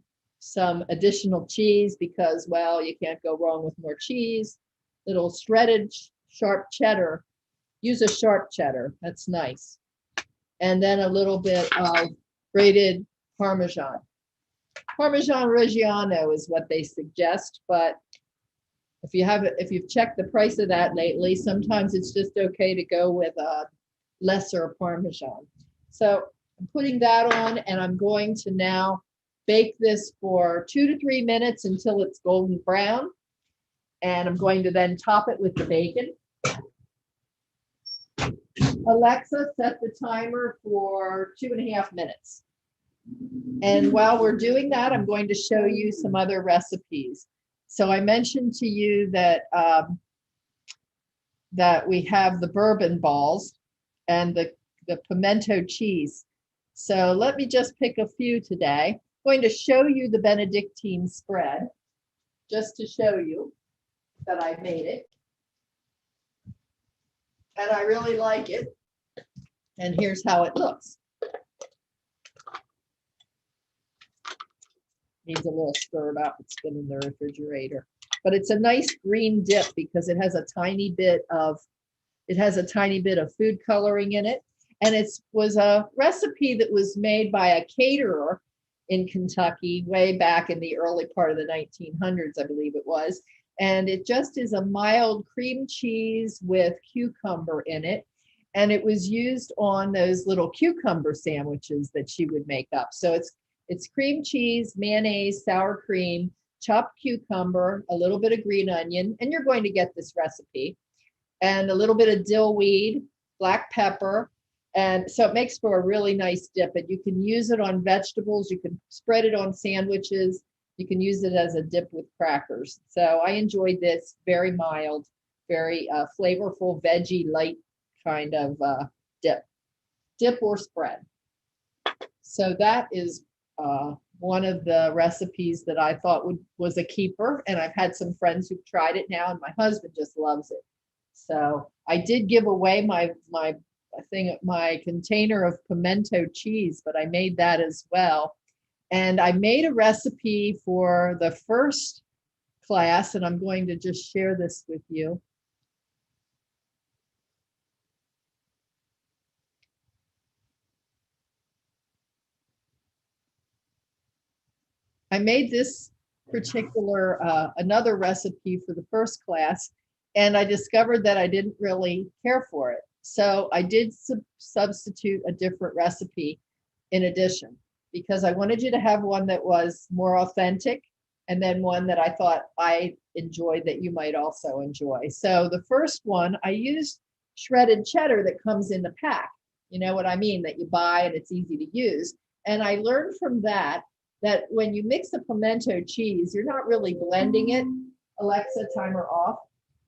additional cheese because, well, you can't go wrong with more cheese. Little shredded sharp cheddar. Use a sharp cheddar. That's nice. And then a little bit of grated Parmesan. Parmesan Reggiano is what they suggest, but if you've checked the price of that lately, sometimes it's just okay to go with a lesser Parmesan. So I'm putting that on, and I'm going to now bake this for 2 to 3 minutes until it's golden brown. And I'm going to then top it with the bacon. Alexa, set the timer for 2.5 minutes. And while we're doing that, I'm going to show you some other recipes. So I mentioned to you that that we have the bourbon balls and the pimento cheese. So let me just pick a few today. I'm going to show you the Benedictine spread, just to show you that I made it. And I really like it. And here's how it looks. Needs a little stirred up. It's been in the refrigerator. But it's a nice green dip because it has a tiny bit of food coloring in it. And it was a recipe that was made by a caterer in Kentucky way back in the early part of the 1900s, I believe it was. And it just is a mild cream cheese with cucumber in it. And it was used on those little cucumber sandwiches that she would make up. So it's cream cheese, mayonnaise, sour cream, chopped cucumber, a little bit of green onion, and you're going to get this recipe, and a little bit of dill weed, black pepper. And so it makes for a really nice dip, and you can use it on vegetables. You can spread it on sandwiches. You can use it as a dip with crackers. So I enjoyed this, very mild, very flavorful, veggie light kind of dip or spread. So that is one of the recipes that I thought was a keeper. And I've had some friends who've tried it now, and my husband just loves it. So I did give away my container of pimento cheese, but I made that as well. And I made a recipe for the first class, and I'm going to just share this with you. I made this particular, another recipe for the first class, and I discovered that I didn't really care for it. So I did substitute a different recipe in addition, because I wanted you to have one that was more authentic, and then one that I thought I enjoyed that you might also enjoy. So the first one, I used shredded cheddar that comes in the pack. You know what I mean? That you buy and it's easy to use. And I learned from that when you mix the pimento cheese, you're not really blending it. Alexa, timer off.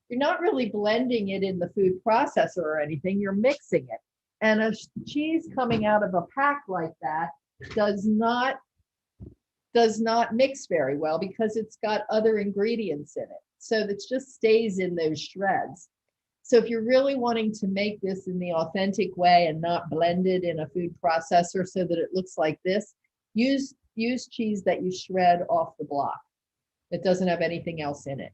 You're not really blending it in the food processor or anything. You're mixing it. And a cheese coming out of a pack like that does not mix very well because it's got other ingredients in it. So it just stays in those shreds. So if you're really wanting to make this in the authentic way and not blend it in a food processor so that it looks like this, use cheese that you shred off the block. It doesn't have anything else in it.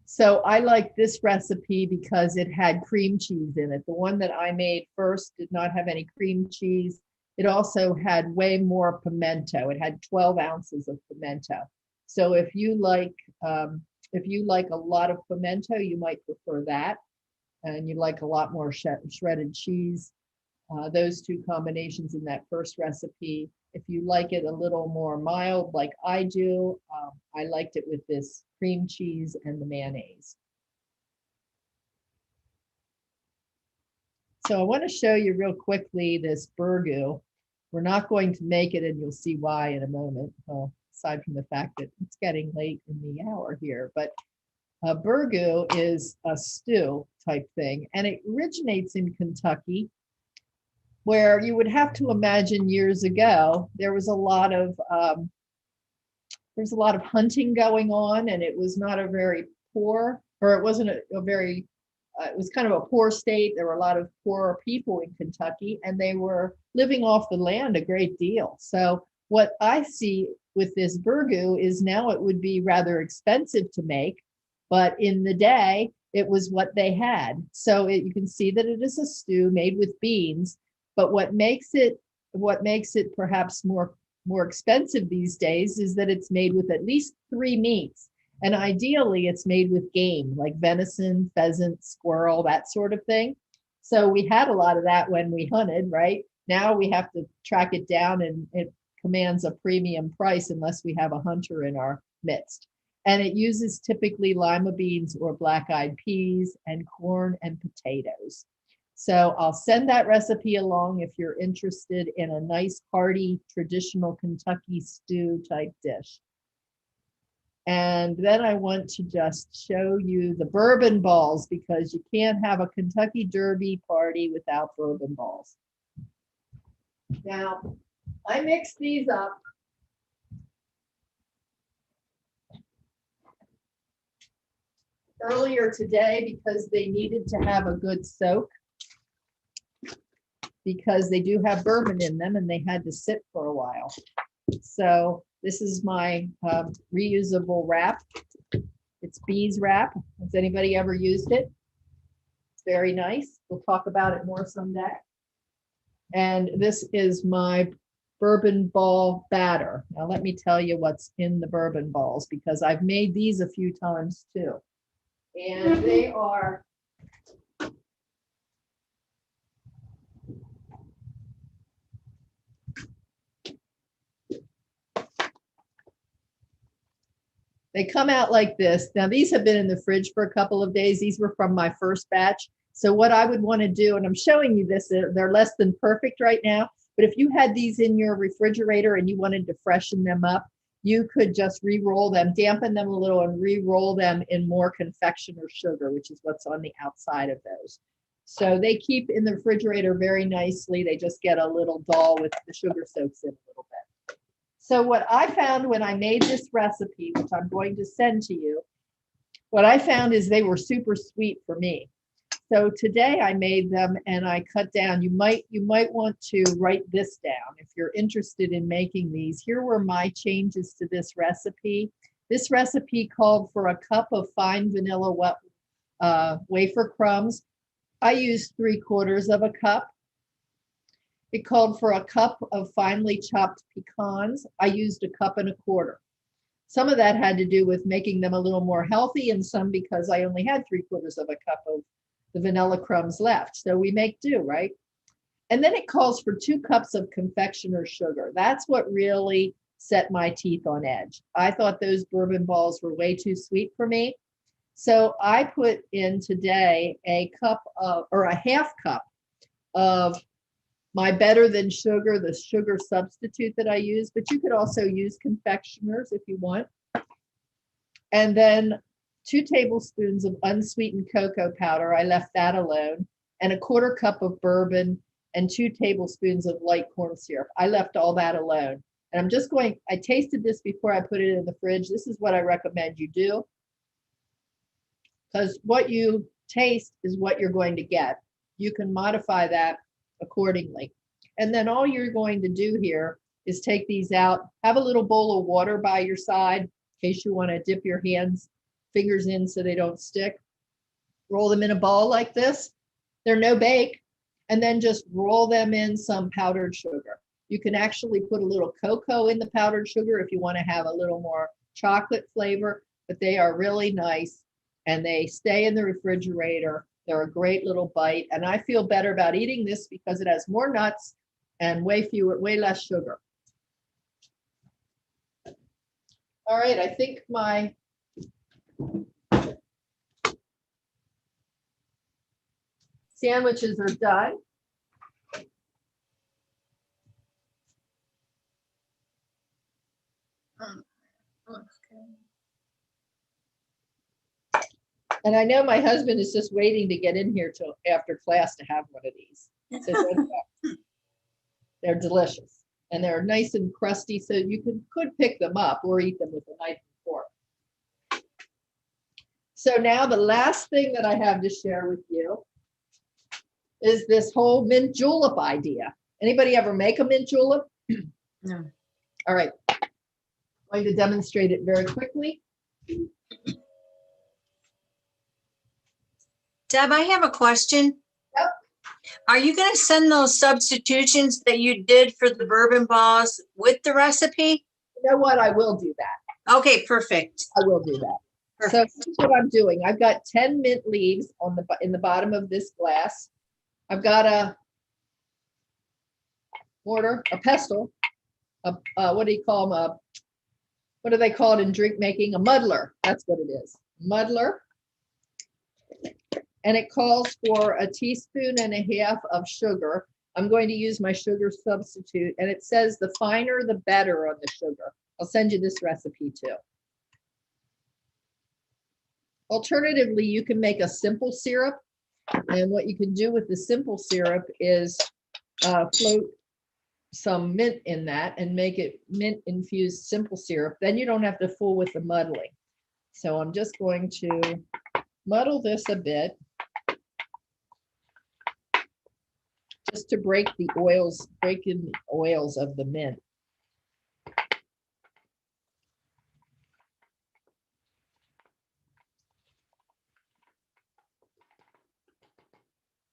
So I like this recipe because it had cream cheese in it. The one that I made first did not have any cream cheese. It also had way more pimento. It had 12 ounces of pimento. So if you like a lot of pimento, you might prefer that. And you like a lot more shredded cheese. Those two combinations in that first recipe. If you like it a little more mild, like I do, I liked it with this cream cheese and the mayonnaise. So I want to show you real quickly this burgoo. We're not going to make it, and you'll see why in a moment, aside from the fact that it's getting late in the hour here. But a burgoo is a stew type thing, and it originates in Kentucky, where you would have to imagine years ago, there was a lot of hunting going on, and it was not a very poor, or it wasn't a very, it was kind of a poor state. There were a lot of poorer people in Kentucky, and they were living off the land a great deal. So what I see with this burgoo is now it would be rather expensive to make, but in the day, it was what they had. So you can see that it is a stew made with beans. But what makes it perhaps more expensive these days is that it's made with at least 3 meats. And ideally it's made with game, like venison, pheasant, squirrel, that sort of thing. So we had a lot of that when we hunted, right? Now we have to track it down, and it commands a premium price unless we have a hunter in our midst. And it uses typically lima beans or black-eyed peas and corn and potatoes. So I'll send that recipe along if you're interested in a nice hearty traditional Kentucky stew type dish. And then I want to just show you the bourbon balls because you can't have a Kentucky Derby party without bourbon balls. Now, I mixed these up. Earlier today because they needed to have a good soak because they do have bourbon in them and they had to sit for a while. So this is my reusable wrap. It's bees wrap. Has anybody ever used it? It's very nice. We'll talk about it more someday. And this is my bourbon ball batter. Now let me tell you what's in the bourbon balls because I've made these a few times too. And they are they come out like this. Now these have been in the fridge for a couple of days. These were from my first batch. So what I would want to do, and I'm showing you this, they're less than perfect right now, but if you had these in your refrigerator and you wanted to freshen them up, you could just re-roll them, dampen them a little and re-roll them in more confectioner sugar, which is what's on the outside of those. So they keep in the refrigerator very nicely. They just get a little dull with the sugar soaks in a little bit. So what I found when I made this recipe, which I'm going to send to you, what I found is they were super sweet for me. So today I made them and I cut down. You might want to write this down if you're interested in making these. Here were my changes to this recipe. This recipe called for a cup of fine vanilla wafer crumbs. I used 3/4 of a cup. It called for a cup of finely chopped pecans. I used 1.25 cups. Some of that had to do with making them a little more healthy and some because I only had 3/4 of a cup of the vanilla crumbs left. So we make do, right? And then it calls for 2 cups of confectioner sugar. That's what really set my teeth on edge. I thought those bourbon balls were way too sweet for me. So I put in today a cup of, or a 1/2 cup of my Better Than Sugar, the sugar substitute that I use, but you could also use confectioners if you want. And then 2 tablespoons of unsweetened cocoa powder. I left that alone. And 1/4 cup of bourbon and 2 tablespoons of light corn syrup. I left all that alone. And I'm just going, I tasted this before I put it in the fridge. This is what I recommend you do. Because what you taste is what you're going to get. You can modify that accordingly. And then all you're going to do here is take these out, have a little bowl of water by your side in case you want to dip your fingers in so they don't stick. Roll them in a ball like this. They're no bake. And then just roll them in some powdered sugar. You can actually put a little cocoa in the powdered sugar if you want to have a little more chocolate flavor, but they are really nice and they stay in the refrigerator. They're a great little bite. And I feel better about eating this because it has more nuts and way less sugar. All right, I think my sandwiches are done. And I know my husband is just waiting to get in here till after class to have one of these. So they're delicious and they're nice and crusty, so you could pick them up or eat them with a knife and fork. So now the last thing that I have to share with you is this whole mint julep idea. Anybody ever make a mint julep? No. All right. I'm going to demonstrate it very quickly. Deb, I have a question. Yep. Are you going to send those substitutions that you did for the bourbon balls with the recipe? You know what? I will do that. Okay, perfect. I will do that. Perfect. So this is what I'm doing. I've got 10 mint leaves in the bottom of this glass. I've got a mortar, a pestle, what do you call them? What do they call it in drink making? A muddler. That's what it is. Muddler. and it calls for a teaspoon and a half of sugar. I'm going to use my sugar substitute, and it says the finer the better on the sugar. I'll send you this recipe too. Alternatively, you can make a simple syrup, and what you can do with the simple syrup is float some mint in that and make it mint infused simple syrup. Then you don't have to fool with the muddling. So I'm just going to muddle this a bit, just to break in the oils of the mint.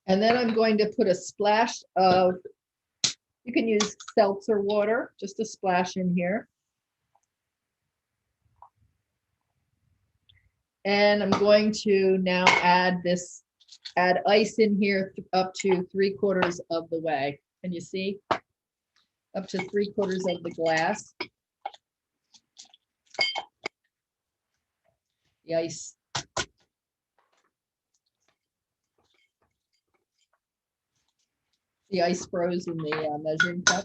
And then I'm going to put a splash of, you can use seltzer water, just a splash in here. And I'm going to now add ice in here up to 3/4 of the way. Can you see? Up to 3/4 of the glass. The ice. The ice froze in the measuring cup.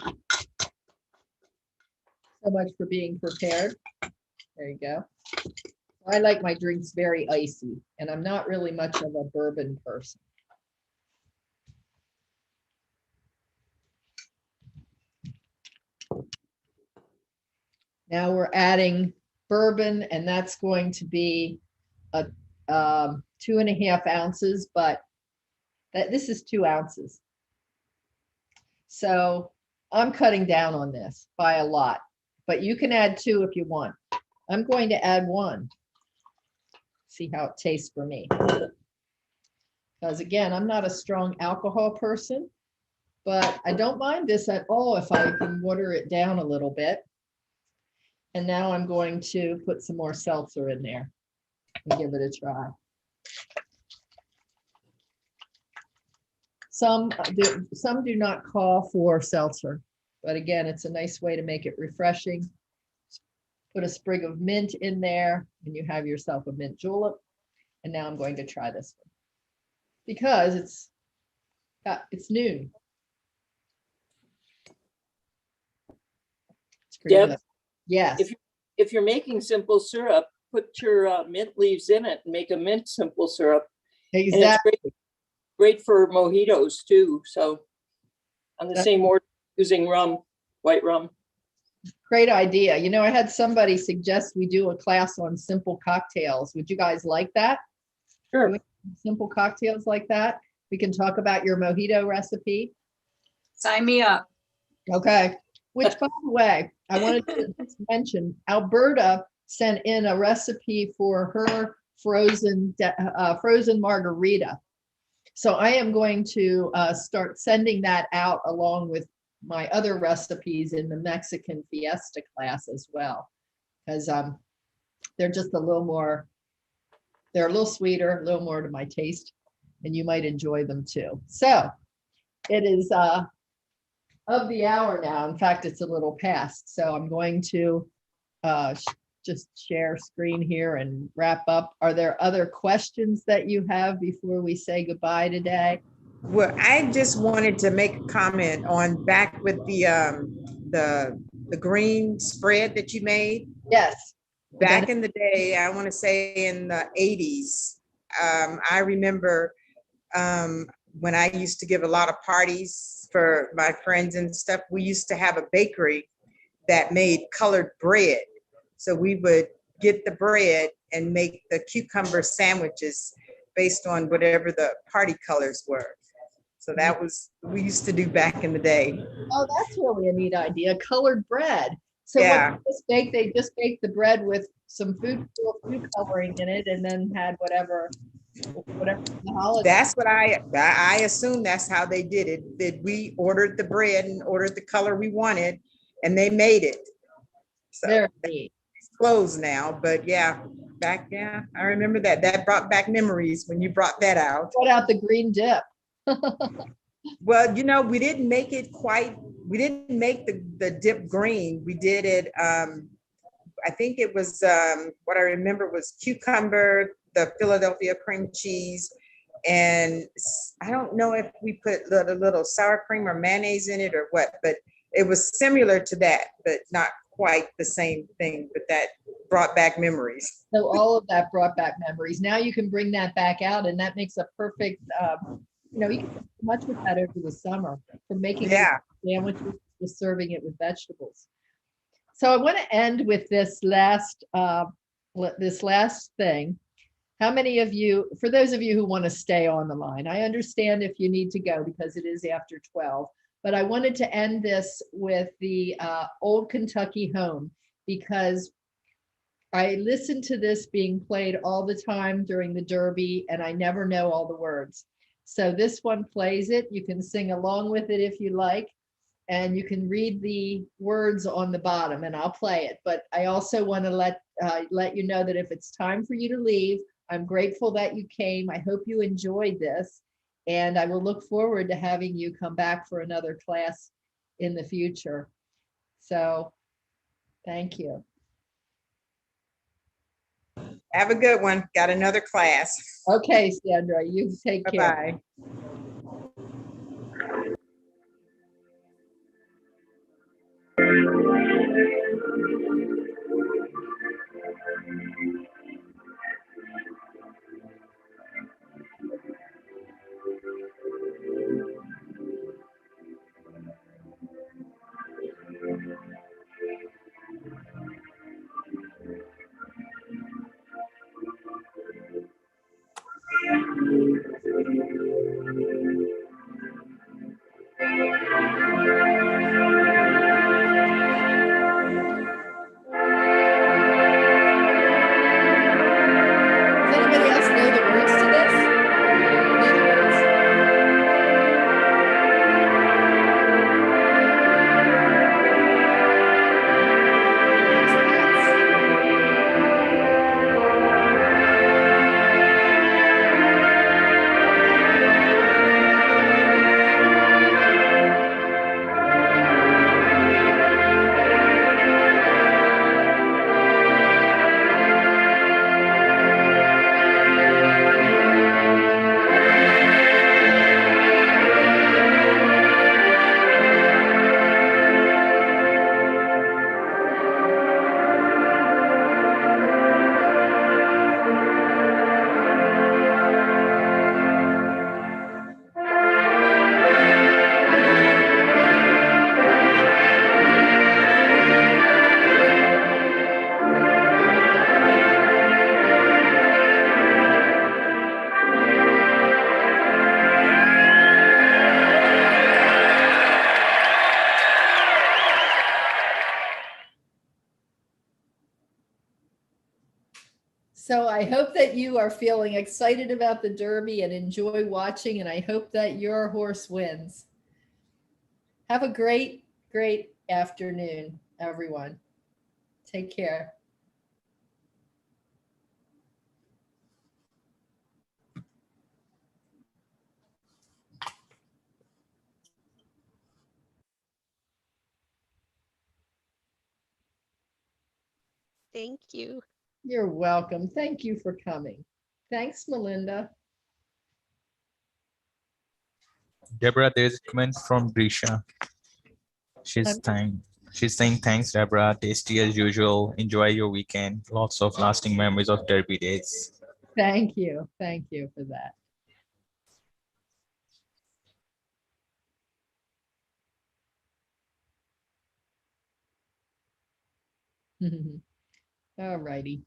So much for being prepared. There you go. I like my drinks very icy, and I'm not really much of a bourbon person. Now we're adding bourbon, and that's going to be a 2.5 ounces, but this is 2 ounces. So I'm cutting down on this by a lot, but you can add 2 if you want. I'm going to add 1. See how it tastes for me. Because again, I'm not a strong alcohol person, but I don't mind this at all if I can water it down a little bit. And now I'm going to put some more seltzer in there and give it a try. Some do not call for seltzer, but again, it's a nice way to make it refreshing. Put a sprig of mint in there and you have yourself a mint julep. And now I'm going to try this one because it's noon. It's pretty Deb, good. Yes. If you're making simple syrup, put your mint leaves in it and make a mint simple syrup. Exactly. Great for mojitos too. So on the same order, using rum, white rum. Great idea. You know, I had somebody suggest we do a class on simple cocktails. Would you guys like that? Sure. Simple cocktails like that. We can talk about your mojito recipe. Sign me up. Okay. Which, by the way, I wanted to just mention, Alberta sent in a recipe for her frozen margarita. So I am going to start sending that out along with my other recipes in the Mexican Fiesta class as well, because they're just a little more, they're a little sweeter, a little more to my taste, and you might enjoy them too. So it is of the hour now. In fact, it's a little past. So I'm going to just share screen here and wrap up. Are there other questions that you have before we say goodbye today? Well, I just wanted to make a comment on back with the green spread that you made. Yes. Back in the day, I want to say in the 80s, I remember when I used to give a lot of parties for my friends and stuff, we used to have a bakery that made colored bread. So we would get the bread and make the cucumber sandwiches based on whatever the party colors were. So that was, we used to do back in the day. Oh, that's really a neat idea. Colored bread. So Yeah. they just baked the bread with some food coloring in it and then had whatever the holiday. That's what I assume that's how they did it. That we ordered the bread and ordered the color we wanted and they made it. So very neat. It's closed now, but yeah, I remember that. That brought back memories when you brought that out. Brought out the green dip. Well, you know, we didn't make it quite, we didn't make the dip green. We did it, I think it was, what I remember was cucumber, the Philadelphia cream cheese, And I don't know if we put a little sour cream or mayonnaise in it or what, but it was similar to that, but not quite the same thing, but that brought back memories. So all of that brought back memories. Now you can bring that back out, and that makes a perfect, you can do much with that over the summer, from making Yeah. sandwiches to serving it with vegetables. So I want to end with this last thing. How many of you, for those of you who want to stay on the line, I understand if you need to go because it is after 12, but I wanted to end this with the Old Kentucky Home, because I listen to this being played all the time during the Derby, and I never know all the words. So this one plays it. You can sing along with it if you like, and you can read the words on the bottom, and I'll play it. But I also want to let you know that if it's time for you to leave, I'm grateful that you came. I hope you enjoyed this, and I will look forward to having you come back for another class in the future. So thank you. Have a good one. Got another class. Okay, Sandra, you take care. Bye-bye. Does anybody else know the words to this? Know the words? So I hope that you are feeling excited about the Derby and enjoy watching, and I hope that your horse wins. Have a great, great afternoon, everyone. Take care. Thank you. You're welcome. Thank you for coming. Thanks, Melinda. Deborah, there's a comment from Grisha. She's saying thanks, Deborah. Tasty as usual. Enjoy your weekend. Lots of lasting memories of Derby days. Thank you. Thank you for that. All righty.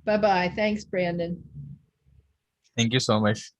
Bye-bye. Thanks, Brandon. Thank you so much.